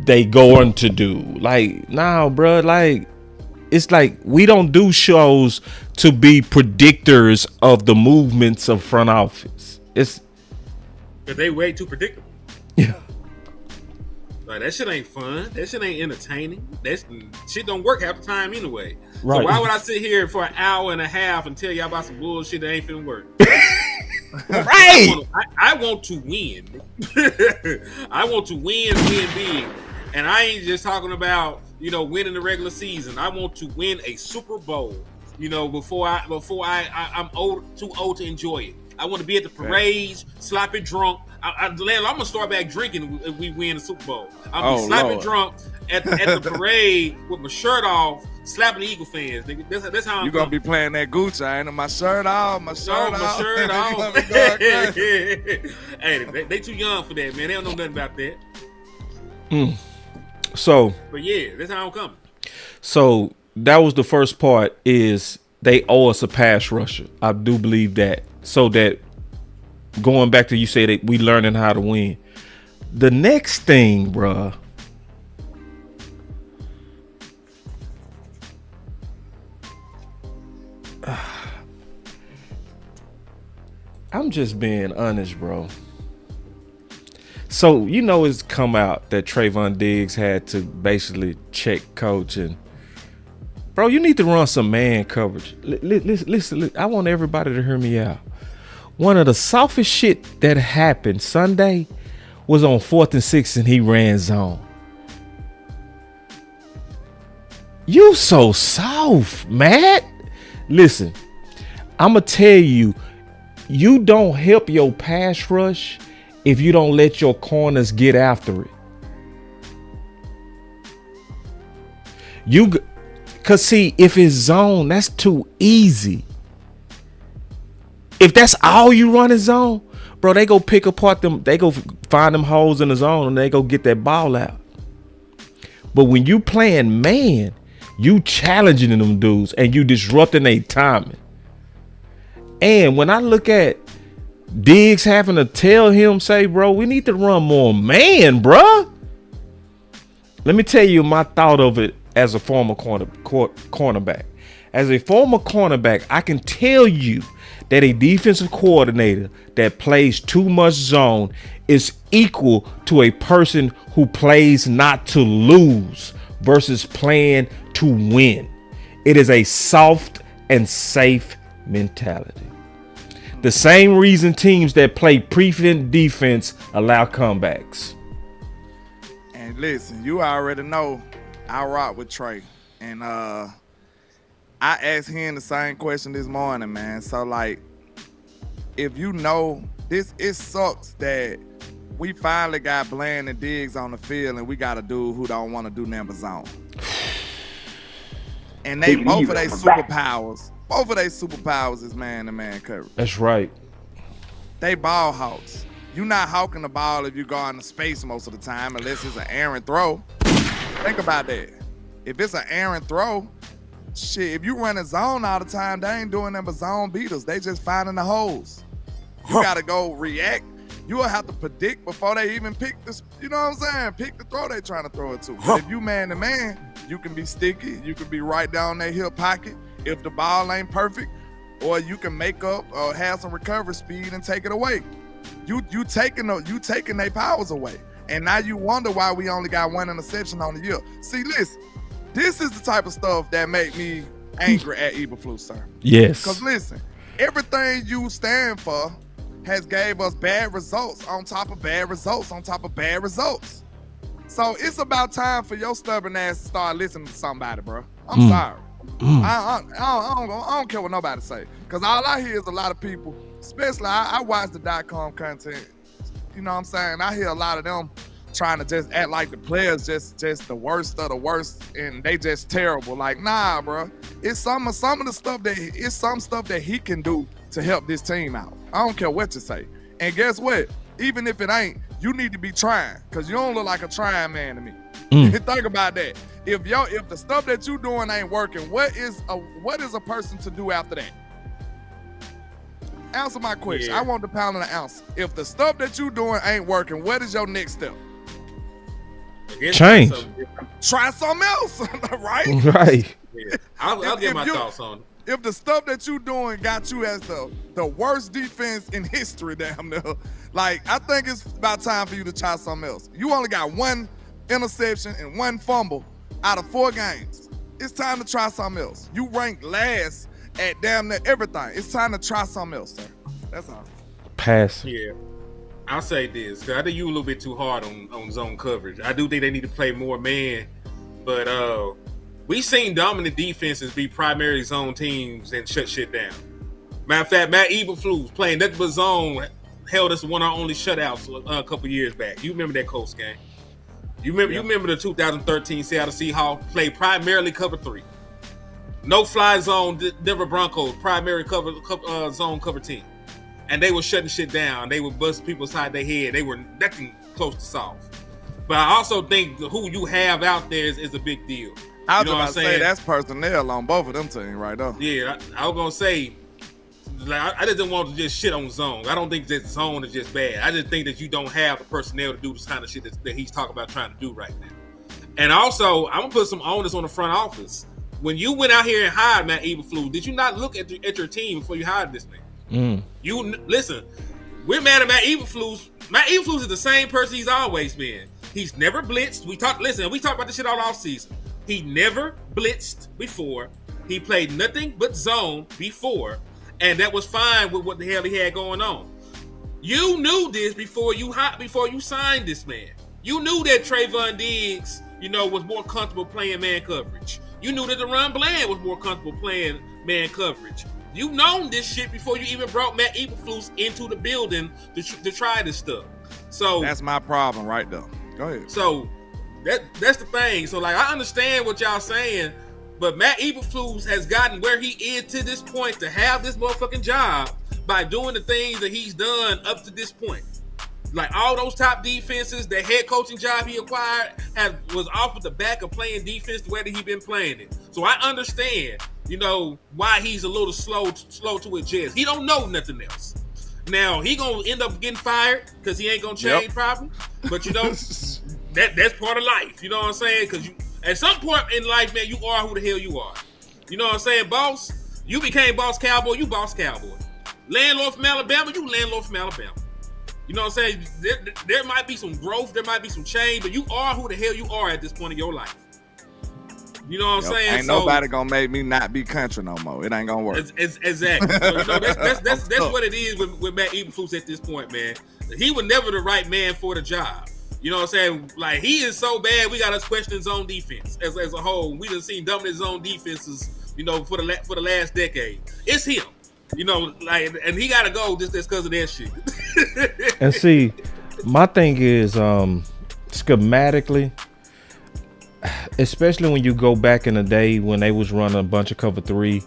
they going to do. Like, nah, bro, like, it's like we don't do shows to be predictors of the movements of front office. It's But they way too predictable. yeah. Like, that shit ain't fun. That shit ain't entertaining. That shit don't work half the time anyway. Right. So why would I sit here for an hour and a half and tell y'all about some bullshit that ain't finna work? Right. I want to win. I want to win big. And I ain't just talking about, winning the regular season. I want to win a Super Bowl, before I'm too old to enjoy it. I want to be at the parades, sloppy drunk. I'm gonna start back drinking if we win the Super Bowl. I'll be sloppy drunk at the parade with my shirt off, slapping the Eagle fans. That's how I'm. You gonna be playing that Gucci, ain't it? My shirt off, my shirt off. Hey, they too young for that, man. They don't know nothing about that. So, but yeah, that's how I'm coming. So that was the first part. Is they owe us a pass rusher. I do believe that. So that going back to you say that we learning how to win. The next thing, bruh. I'm just being honest, bro. So, it's come out that Trayvon Diggs had to basically check coach and bro, you need to run some man coverage. Listen, I want everybody to hear me out. One of the softest shit that happened Sunday was on 4th and 6 and he ran zone. You so soft, Matt. Listen, I'ma tell you, you don't help your pass rush if you don't let your corners get after it. Cause see, if it's zone, that's too easy. If that's all you run is zone, bro, they go pick apart them, they go find them holes in the zone and they go get that ball out. But when you playing man, you challenging them dudes and you disrupting their timing. And when I look at Diggs having to tell him, say, bro, we need to run more man, bro. Let me tell you my thought of it as a former cornerback. As a former cornerback, I can tell you that a defensive coordinator that plays too much zone is equal to a person who plays not to lose versus playing to win. It is a soft and safe mentality. The same reason teams that play prevent defense allow comebacks. And listen, you already know I rock with Trey. And I asked him the same question this morning, man. So, like, if you know this, it sucks that we finally got Bland and Diggs on the field and we got a dude who don't want to do number zone. And they both of their superpowers is man-to-man coverage. That's right. They ball hawks. You're not hawking the ball if you go into space most of the time, unless it's an errant throw. Think about that. If it's an errant throw, shit, if you run a zone all the time, they ain't doing them but zone beaters. They just finding the holes. You got to go react. You will have to predict before they even pick this, you know what I'm saying? Pick the throw they trying to throw it to. But if you man-to-man, you can be sticky. You can be right down that hip pocket if the ball ain't perfect, or you can make up or have some recovery speed and take it away. You taking their powers away. And now you wonder why we only got one interception on the year. See, listen, this is the type of stuff that make me angry at Eberflus, sir. Yes. Because listen, everything you stand for has gave us bad results on top of bad results on top of bad results. So it's about time for your stubborn ass to start listening to somebody, bro. I'm sorry. I don't care what nobody say. Because all I hear is a lot of people, especially I watch the .com content, you know what I'm saying? I hear a lot of them trying to just act like the players just the worst of the worst and they just terrible. Like, nah, bro. It's some of the stuff that he can do to help this team out. I don't care what you say. And guess what? Even if it ain't, you need to be trying, because you don't look like a trying man to me. Think about that. If the stuff that you doing ain't working, what is a person to do after that? Answer my question. Yeah. I want the pound of the answer. If the stuff that you doing ain't working, what is your next step? Change. Try something else, right? Right. Yeah. I'll get my thoughts on it. If the stuff that you doing got you as the worst defense in history, damn near, like, I think it's about time for you to try something else. You only got one interception and one fumble out of 4 games. It's time to try something else. You rank last at damn near everything. It's time to try something else, sir. That's all. Pass. Yeah. I'll say this, because I think you a little bit too hard on zone coverage. I do think they need to play more man, but we've seen dominant defenses be primary zone teams and shut shit down. Matter of fact, Matt Eberflus playing nothing but zone held us one of our only shutouts a couple years back. You remember that Colts game? You remember the 2013 Seattle Seahawks played primarily cover 3. No fly zone, Denver Broncos primary zone cover team. And they were shutting shit down. They would bust people side their head. They were nothing close to soft. But I also think who you have out there is a big deal. I was about to say that's personnel on both of them teams right now. Yeah, I was gonna say, like, I just didn't want to just shit on zone. I don't think that zone is just bad. I just think that you don't have the personnel to do this kind of shit that he's talking about trying to do right now. And also, I'm gonna put some onus on the front office. When you went out here and hired Matt Eberflus, did you not look at your team before you hired this man? You listen. We're mad at Matt Eberflus. Matt Eberflus is the same person he's always been. He's never blitzed. We talked about this shit all off season. He never blitzed before. He played nothing but zone before, and that was fine with what the hell he had going on. You knew this before you signed this man. You knew that Trayvon Diggs, was more comfortable playing man coverage. You knew that DeRon Bland was more comfortable playing man coverage. You known this shit before you even brought Matt Eberflus into the building to try this stuff. So that's my problem right there. Go ahead. So that's the thing. So, like, I understand what y'all saying, but Matt Eberflus has gotten where he is to this point to have this motherfucking job by doing the things that he's done up to this point. Like, all those top defenses, the head coaching job he acquired was off of the back of playing defense the way that he been playing it. So I understand, why he's a little slow to adjust. He don't know nothing else. Now, he gonna end up getting fired because he ain't gonna change probably. But that's part of life. You know what I'm saying? Because at some point in life, man, you are who the hell you are. You know what I'm saying, boss? You became Boss Cowboy, you Boss Cowboy. Landlord from Alabama, you landlord from Alabama. You know what I'm saying? There might be some growth, there might be some change, but you are who the hell you are at this point in your life. You know what I'm saying? Ain't nobody gonna make me not be country no more. It ain't gonna work. Exactly. So, that's what it is with Matt Eberflus at this point, man. He was never the right man for the job. You know what I'm saying? Like, he is so bad, we got us questioning zone defense as a whole. We done seen dominant zone defenses, for the last decade. It's him. And he gotta go just because of that shit. And see, my thing is schematically, especially when you go back in the day when they was running a bunch of cover 3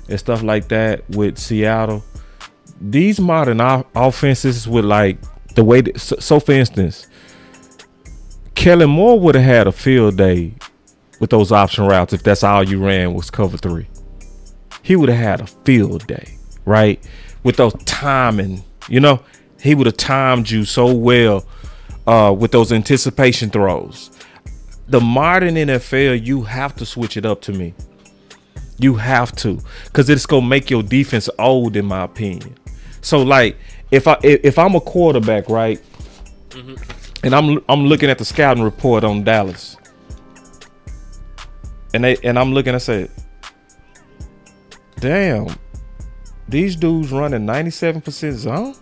and stuff like that with Seattle, these modern offenses with, like, the way that, so for instance, Kellen Moore would have had a field day with those option routes if that's all you ran was cover 3. He would have had a field day, right? With those timing, he would have timed you so well with those anticipation throws. The modern NFL, you have to switch it up to me. You have to, because it's gonna make your defense old, in my opinion. So, like, if I'm a quarterback, right, and I'm looking at the scouting report on Dallas, and I'm looking, I said, damn, these dudes running 97% zone.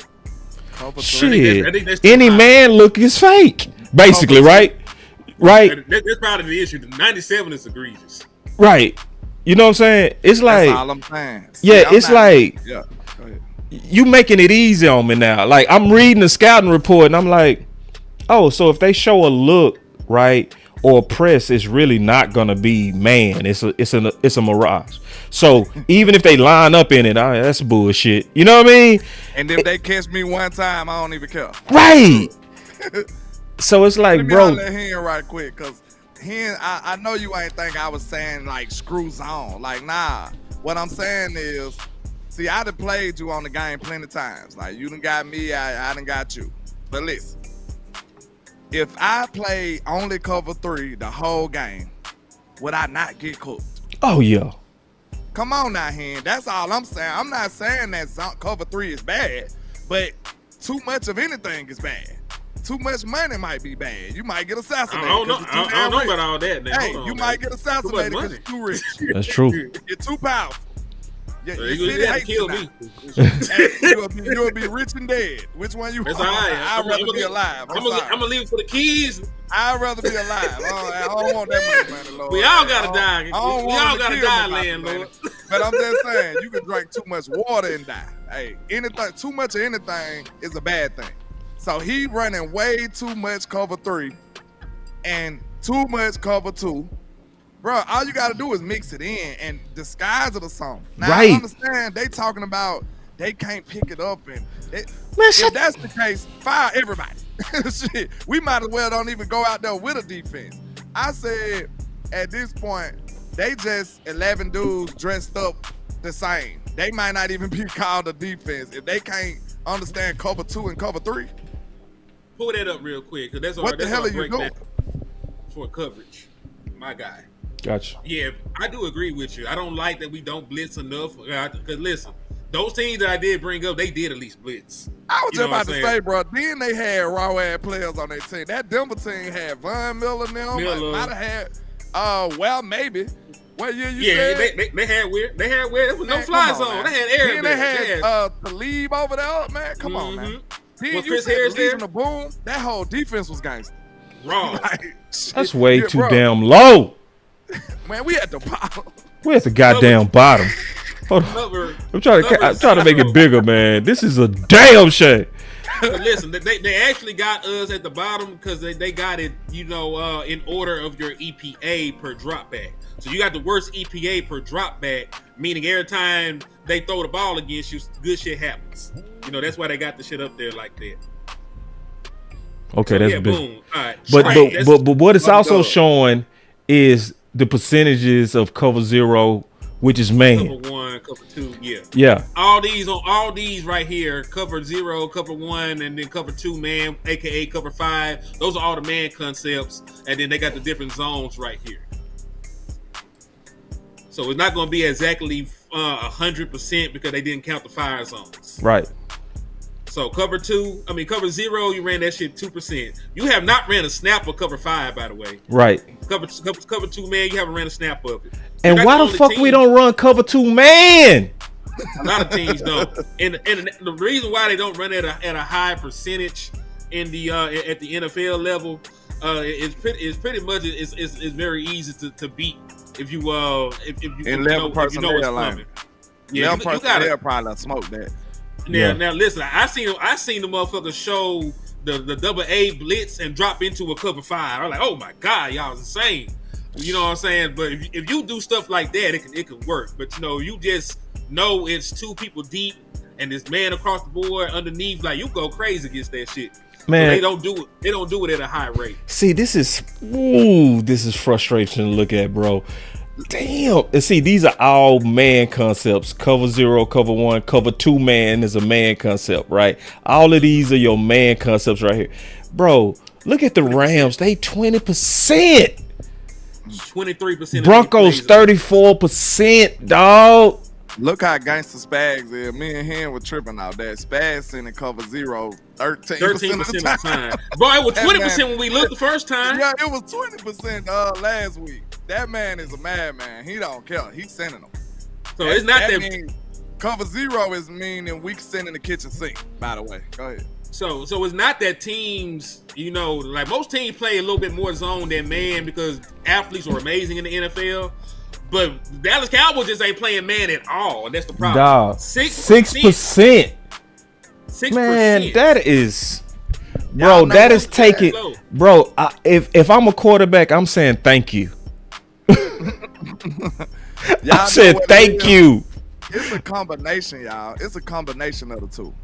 Shit, any man look is fake, basically, right? Right. That's probably the issue. The 97 is egregious. Right. You know what I'm saying? It's like, that's all I'm saying. Yeah, you making it easy on me now. Like, I'm reading the scouting report and I'm like, Oh, so if they show a look, right, or a press, it's really not gonna be man. It's a mirage. So even if they line up in it, that's bullshit. You know what I mean? And if they catch me one time, I don't even care. Right. So it's like, Let me bro. holler at Hen right quick, cause Hen, I know you ain't think I was saying like screw zone. Like, nah. What I'm saying is, see, I done played you on the game plenty times. Like, you done got me, I done got you. But listen, if I play only cover 3 the whole game, would I not get cooked? Oh yeah. Come on now, Hen. That's all I'm saying. I'm not saying that cover 3 is bad, but too much of anything is bad. Too much money might be bad. You might get assassinated. I don't know about all that. Now. Hey, you might get assassinated because you're too rich. That's true. You're too powerful. Your You city had to hates kill you me. now. Hey, you'll be rich and dead. Which one you want? That's all right. I'd rather be alive. I'm gonna leave it for the kids. I'd rather be alive. I don't want that much money, Lord. We all gotta die. We all gotta die, landlord. But I'm just saying, you can drink too much water and die. Hey, too much of anything is a bad thing. So he running way too much cover 3 and too much cover 2. Bro, all you gotta do is mix it in and disguise it or something. Now, right. I understand they talking about they can't pick it up and if that's the case, fire everybody. Shit, we might as well don't even go out there with a defense. I said at this point, they just 11 dudes dressed up the same. They might not even be called a defense if they can't understand cover 2 and cover 3. Pull that up real quick, because that's what the hell are you doing for coverage, my guy. Gotcha. Yeah, I do agree with you. I don't like that we don't blitz enough. Because listen, those teams that I did bring up, they did at least blitz. I was just about to say, bro. Then they had raw ass players on their team. That Denver team had Von Miller now. Might have had, well, maybe. What year you said? Yeah, they had weird. They had weird. There was no fly zone. They had air. Then they had Talib over there, man. Come on, man. Then you said Legion of Boom. That whole defense was gangster. Wrong. That's way too damn low. Man, we at the bottom. We at the goddamn bottom. Hold on. I'm trying to make it bigger, man. This is a damn shame. But listen, they actually got us at the bottom because they got it, in order of your EPA per drop back. So you got the worst EPA per drop back, meaning every time they throw the ball against you, good shit happens. That's why they got the shit up there like that. Okay, so, that's yeah, big. Boom. All right. But what it's also showing is the percentages of cover 0, which is man. Cover 1, cover 2, yeah. Yeah. All these right here, cover 0, cover 1, and then cover 2 man, aka cover 5. Those are all the man concepts, and then they got the different zones right here. So it's not going to be exactly 100% because they didn't count the fire zones. Right. So cover 0, you ran that shit 2%. You have not ran a snap of cover 5, by the way. Right. Cover 2 man, you haven't ran a snap of it. And why the fuck we don't run cover 2 man? A lot of teams don't. And the reason why they don't run at a high percentage in the at the NFL level is pretty much it's very easy to beat if you know what's coming. Yeah, you gotta probably smoke that. Now listen, I seen the motherfuckers show the double A blitz and drop into a cover 5. I'm like, oh my god, y'all is insane. You know what I'm saying? But if you do stuff like that, it can work. But you just know it's 2 people deep and this man across the board underneath, like you go crazy against that shit. Man, so they don't do it at a high rate. See, this is frustration to look at, bro. Damn. And see, these are all man concepts. Cover 0, cover 1, cover 2 man is a man concept, right? All of these are your man concepts right here. Bro, look at the Rams. They 20%. 23%. Broncos 34%, dog. Look how gangster Spags is. Me and him were tripping out that. Spags sending cover 0 13% of the time. Bro, it was 20% when we looked the first time. Yeah, it was 20% last week. That man is a madman. He don't care. He's sending them. So it's not that mean, cover 0 is meaning we send in the kitchen sink, by the way. Go ahead. So it's not that teams, like most teams play a little bit more zone than man because athletes are amazing in the NFL. But Dallas Cowboys just ain't playing man at all, and that's the problem. Dog, 6%. Man, that is, Bro, know that what's is taking, low. bro. If I'm a quarterback, I'm saying thank you. Y'all I said know what thank it is. you. It's a combination, y'all. It's a combination of the two.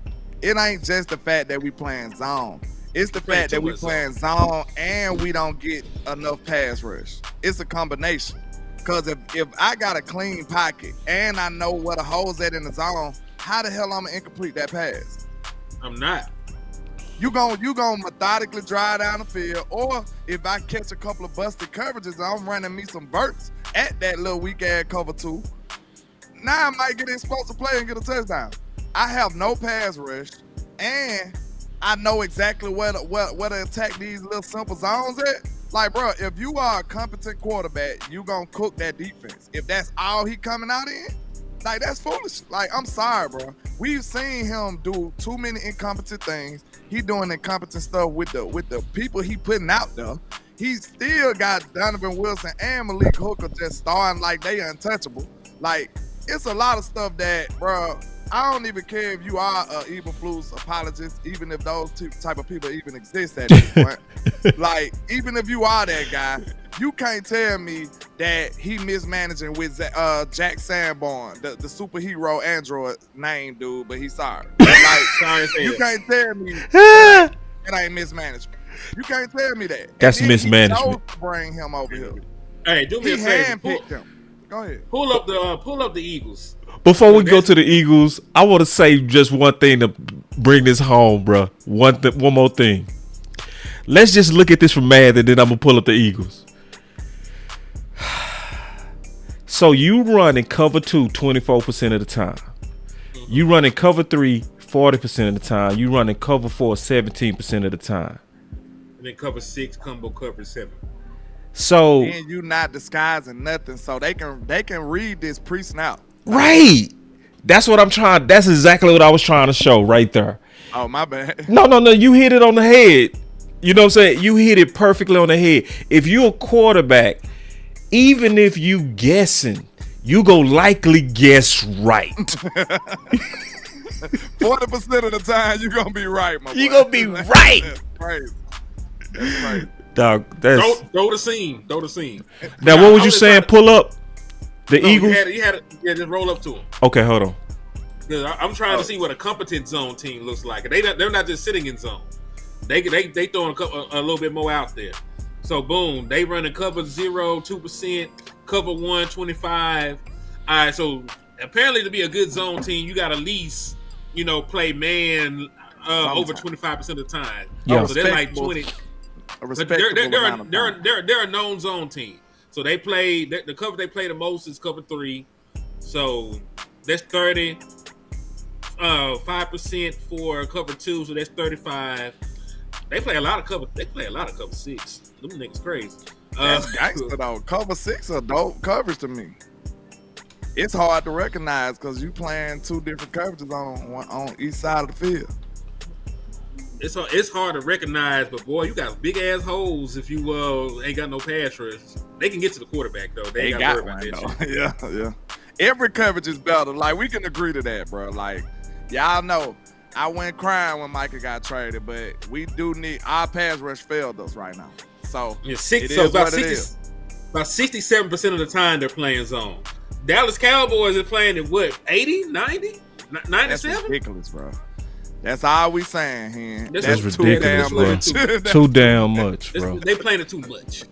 It ain't just the fact that we playing zone. It's the fact that we playing zone and we don't get enough pass rush. It's a combination. Because if I got a clean pocket and I know where the hole's at in the zone, how the hell I'm gonna incomplete that pass? I'm not. You gonna methodically drive down the field, or if I catch a couple of busted coverages, I'm running me some verts at that little weak ass cover two. Now I might get exposed to play and get a touchdown. I have no pass rush, and I know exactly where to attack these little simple zones at. Like, bro, if you are a competent quarterback, you gonna cook that defense. If that's all he coming out in, like, that's foolish. Like, I'm sorry, bro. We've seen him do too many incompetent things. He doing incompetent stuff with the people he putting out there. He still got Donovan Wilson and Malik Hooker just starting like they untouchable. Like, it's a lot of stuff that, bro, I don't even care if you are a Eberflus apologist, even if those type of people even exist at this point. Like, even if you are that guy, you can't tell me that he mismanaging with Jack Sanborn, the superhero android name dude, but he's sorry. Like, you can't tell me that ain't mismanagement. You can't tell me that. That's mismanagement. He chose to bring him over here. Hey, do me He a favor. handpicked him. Go ahead. Pull up the Eagles. Before we go to the Eagles, I want to say just one thing to bring this home, bro. One more thing. Let's just look at this from Mad, and then I'm gonna pull up the Eagles. So you run in cover 2 24% of the time. You run in cover 3 40% of the time. You run in cover 4 17% of the time. And then cover 6, combo cover 7. So and you not disguising nothing, so they can read this pre-snap. Right. That's what I'm trying. That's exactly what I was trying to show right there. Oh, my bad. No. You hit it on the head. You know what I'm saying? You hit it perfectly on the head. If you're a quarterback, even if you guessing, you go likely guess right. 40% of the time, you're going to be right, my boy. You're going to be right. That's crazy. That's right. Dog, that's... Throw the scene. Now, what was you saying? Pull up the Eagles? Just roll up to them. Okay, hold on. I'm trying to see what a competent zone team looks like. They're not just sitting in zone. They throwing a little bit more out there. So boom, they run a cover 0 2%, cover 1 25. All right, so apparently to be a good zone team, you got to at least play man over 25% of the time. Yeah. So they're like 20. But they're a known zone team. So they play the cover they play the most is cover 3. So that's 30. 5% for cover 2, so that's 35. They play a lot of cover 6. Them niggas crazy. That's gangster though. Cover 6 are dope coverage to me. It's hard to recognize because you playing 2 different coverages on each side of the field. It's hard to recognize, but boy, you got big ass holes if you ain't got no pass rush. They can get to the quarterback though. They got to worry about that shit. Yeah. Every coverage is better. Like, we can agree to that, bro. Like, y'all know I went crying when Micah got traded, but we do need our pass rush failed us right now. So yeah, about 67% of the time they're playing zone. Dallas Cowboys are playing at what, 80, 90, 97? That's ridiculous, bro. That's all we saying here. That's ridiculous, bro. Too damn much, bro. They playing it too much.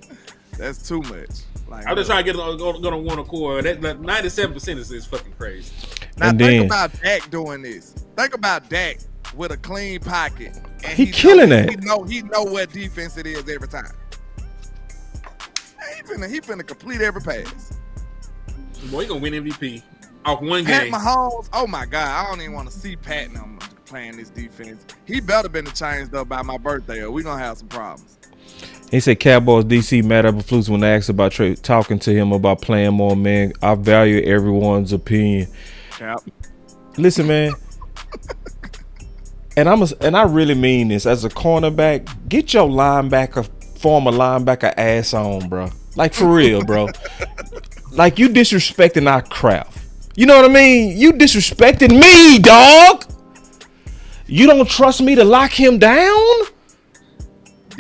That's too much. Like, I'm just trying to get on one accord. That 97% is fucking crazy. Now think about Dak doing this. Think about Dak with a clean pocket. And he killing that. He know what defense it is every time. He finna complete every pass. Boy, he gonna win MVP off one Pat game. Mahomes, oh my God, I don't even want to see Pat and them playing this defense. He better been changed up by my birthday or we gonna have some problems. He said Cowboys DC Matt Eberflus when asked about talking to him about playing more, man. I value everyone's opinion. Yep. Listen, man. and I really mean this. As a cornerback, get your former linebacker ass on, bro. Like, for real, bro. Like, you disrespecting our craft. You know what I mean? You disrespecting me, dog. You don't trust me to lock him down?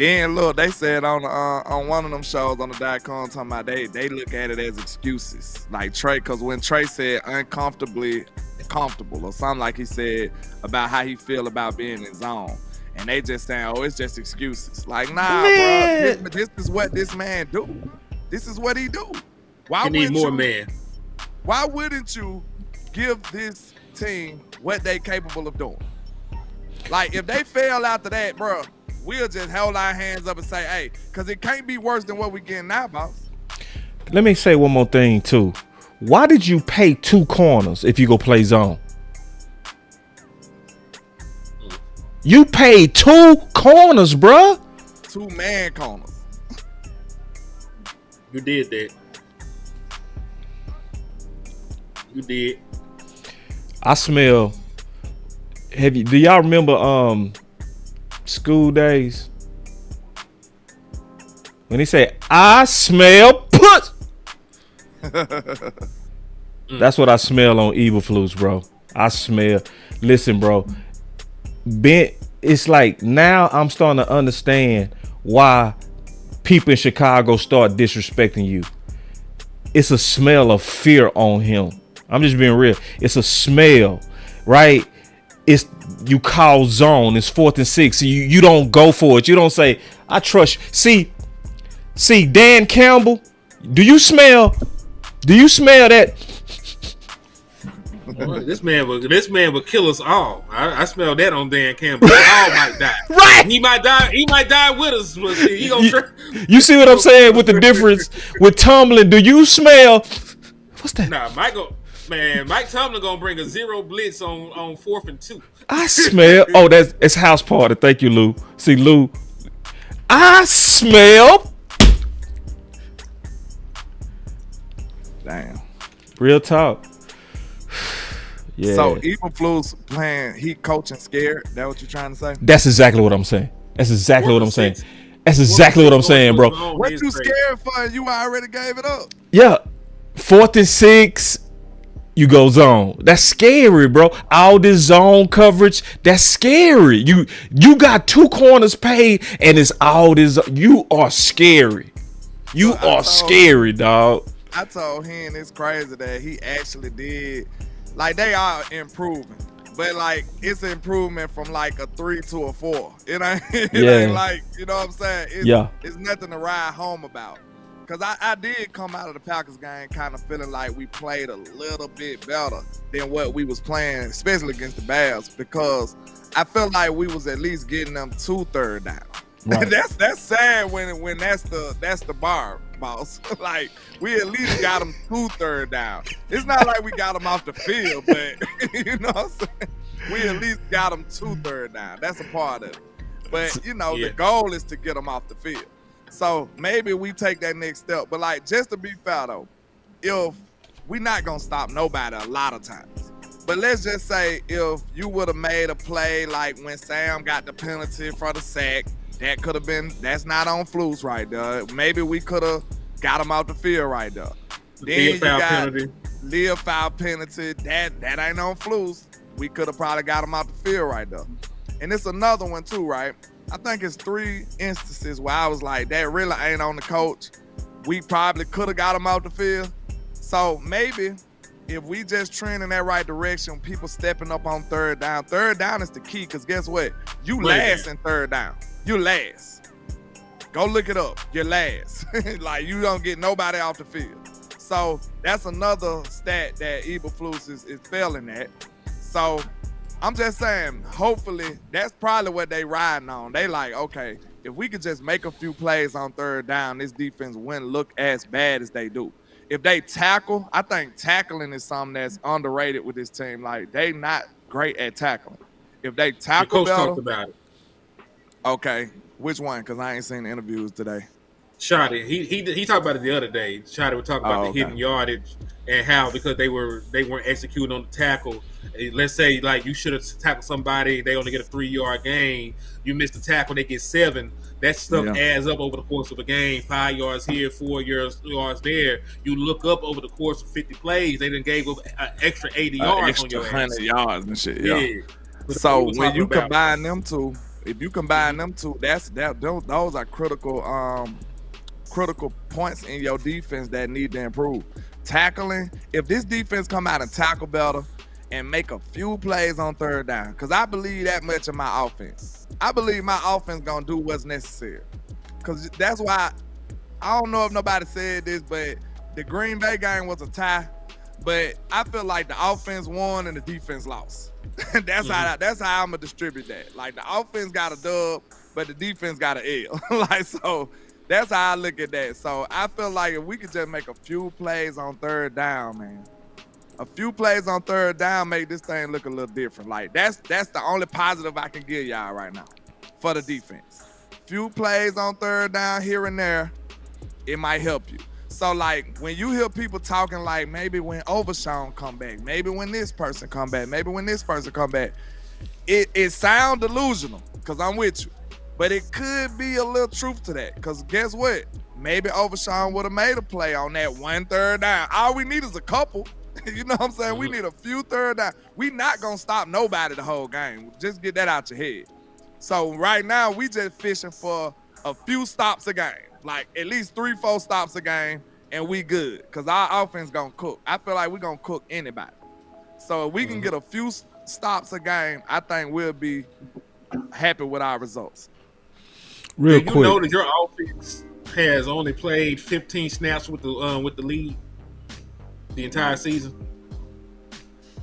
Then look, they said on one of them shows on the .com talking about they look at it as excuses. Like Trey, because when Trey said uncomfortably comfortable or something like he said about how he feel about being in zone. And they just saying, oh, it's just excuses. Like, nah, bro, this is what this man do. This is what he do. Why You need more, you, man. Why wouldn't you give this team what they capable of doing? Like, if they fail after that, bro, we'll just hold our hands up and say, hey, because it can't be worse than what we getting now, boss. Let me say one more thing, too. Why did you pay 2 corners if you go play zone? You paid 2 corners, bruh. 2-man corners. You did that. You did. I smell. Do y'all remember school days? When they say, I smell put. That's what I smell on Evil Flus, bro. I smell. Listen, bro. It's like now I'm starting to understand why people in Chicago start disrespecting you. It's a smell of fear on him. I'm just being real. It's a smell, right? It's you call zone. It's 4th and 6. You don't go for it. You don't say, I trust you. See, Dan Campbell, do you smell that? Boy, this man would kill us all. I smell that on Dan Campbell. We all might die. Right. He might die with us. But he gonna you see what I'm saying with the difference with Tomlin? Do you smell? What's that? Nah, Mike Tomlin gonna bring a 0 blitz on 4th and 2. I smell. Oh, it's house party. Thank you, Lou. See, Lou. I smell. Damn. Real talk. Yeah. So Evil Flus playing, he coaching scared. That what you trying to say? That's exactly what I'm saying. That's exactly what I'm saying. That's exactly what I'm saying, bro. What you scared for? You already gave it up. Yeah. 4th and 6, you go zone. That's scary, bro. All this zone coverage, that's scary. You got 2 corners paid, and it's all this. You are scary. You are scary, dog. I told him it's crazy that he actually did. Like, they are improving, but like it's an improvement from like a 3 to a 4. It ain't like, you know what I'm saying? It's nothing to ride home about. Cause I did come out of the Packers game kind of feeling like we played a little bit better than what we was playing, especially against the Bears, because I felt like we was at least getting them to 3rd down. Right. That's sad when that's the bar, boss. Like, we at least got them to 3rd down. It's not like we got them off the field, but you know what I'm saying? We at least got them to 3rd down. That's a part of it. But the goal is to get them off the field. So maybe we take that next step. But like, just to be fair though, if we're not gonna stop nobody a lot of times. But let's just say if you would have made a play like when Sam got the penalty for the sack, that could have been, that's not on Flus right there. Maybe we could have got him out the field right there. Then you got Leah foul penalty. That ain't on Flus. We could have probably got him out the field right there. And it's another one too, right? I think it's 3 instances where I was like, that really ain't on the coach. We probably could have got him out the field. So maybe if we just trend in that right direction, people stepping up on 3rd down. 3rd down is the key, because guess what? You last in 3rd down. You last. Go look it up. You're last. Like, you don't get nobody off the field. So that's another stat that Evil Flus is failing at. So I'm just saying, hopefully, that's probably what they riding on. They like, okay, if we could just make a few plays on 3rd down, this defense wouldn't look as bad as they do. If they tackle, I think tackling is something that's underrated with this team. Like, they not great at tackling. If they tackle the coach better, talked about it. Okay, which one? Because I ain't seen the interviews today. Shotty, he talked about it the other day. Shotty was talking about the hidden yardage and how, because they weren't executing on the tackle. Let's say like you should have tackled somebody, they only get a 3-yard gain. You missed the tackle, they get 7. That stuff adds up over the course of a game. 5 yards here, 4 yards there. You look up over the course of 50 plays, they done gave up an extra 80 yards extra on your 100 yards and shit. Yeah. So when you combine them two, If you combine them two, those are critical points in your defense that need to improve. Tackling, if this defense come out and tackle better and make a few plays on third down, because I believe that much in my offense. I believe my offense gonna do what's necessary. Because that's why, I don't know if nobody said this, but the Green Bay game was a tie, but I feel like the offense won and the defense lost. That's how I'm gonna distribute that. Like the offense got a dub, but the defense got an L. So that's how I look at that. So I feel like if we could just make a few plays on third down, man. A few plays on third down make this thing look a little different. Like that's the only positive I can give y'all right now for the defense. Few plays on third down here and there, it might help you. So like when you hear people talking like maybe when Overshawn come back, maybe when this person come back, maybe when this person come back, it sound delusional because I'm with you. But it could be a little truth to that because guess what? Maybe Overshawn would have made a play on that one third down. All we need is a couple. You know what I'm saying? We need a few third down. We not going to stop nobody the whole game. Just get that out your head. So right now, we just fishing for a few stops a game. Like at least 3-4 stops a game, and we good. Because our offense going to cook. I feel like we're going to cook anybody. So if we can get a few stops a game, I think we'll be happy with our results. Real quick. You know that your offense has only played 15 snaps with the lead the entire season.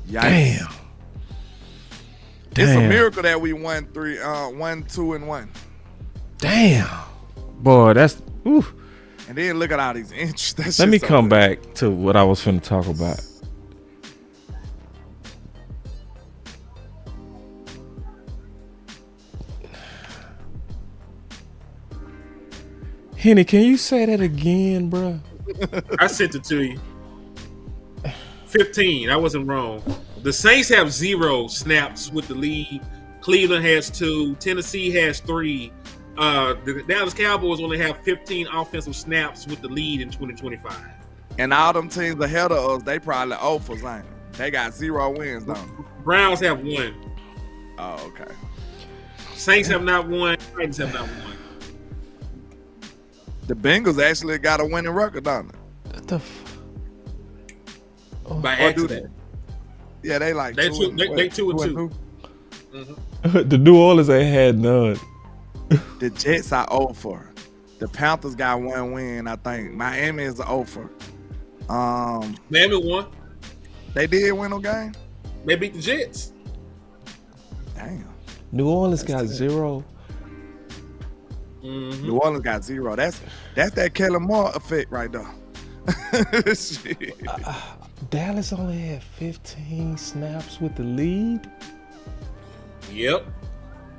Yikes. It's a miracle that we won 1, 2, and 1. Damn. Boy, that's oof. And then look at all these injuries. Let me come back to what I was finna talk about. Henny, can you say that again, bro? I sent it to you. 15. I wasn't wrong. The Saints have 0 snaps with the lead. Cleveland has 2. Tennessee has 3. The Dallas Cowboys only have 15 offensive snaps with the lead in 2025. And all them teams ahead of us, they probably 0 for Zion. They got 0 wins, though. Browns have 1. Oh, okay. Saints have not won. Titans have not won. The Bengals actually got a winning record, don't they? What the By accident. Yeah, they like they 2 and 2. The New Orleans ain't had none. The Jets are 0 for. The Panthers got 1 win, I think. Miami is 0 for. Miami won. They did win a game? They beat the Jets. Damn. New Orleans got 0. New Orleans got 0. That's that Kellen Moore effect right there. Shit. Dallas only had 15 snaps with the lead. Yep.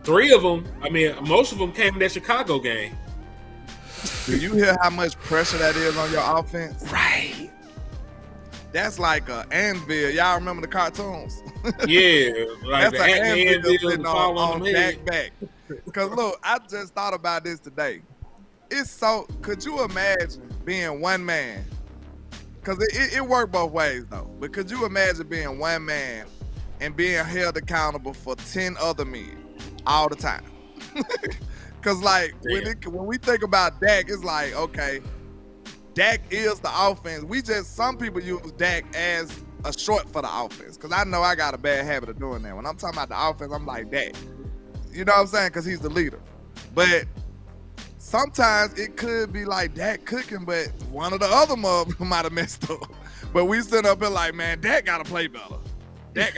3 of them. I mean, most of them came in that Chicago game. Do you hear how much pressure that is on your offense? Right. That's like a anvil. Y'all remember the cartoons? Yeah, like that's an anvil sitting on Dak back. Because look, I just thought about this today. It's so. Could you imagine being one man? Because it worked both ways though. But could you imagine being one man and being held accountable for 10 other men all the time? Because like when we think about Dak, it's like, okay, Dak is the offense. Some people use Dak as a short for the offense. Because I know I got a bad habit of doing that. When I'm talking about the offense, I'm like Dak. You know what I'm saying? Because he's the leader. But sometimes it could be like Dak cooking, but one of the other motherfuckers might have messed up. But we sit up here like, man, Dak got to play better. Dak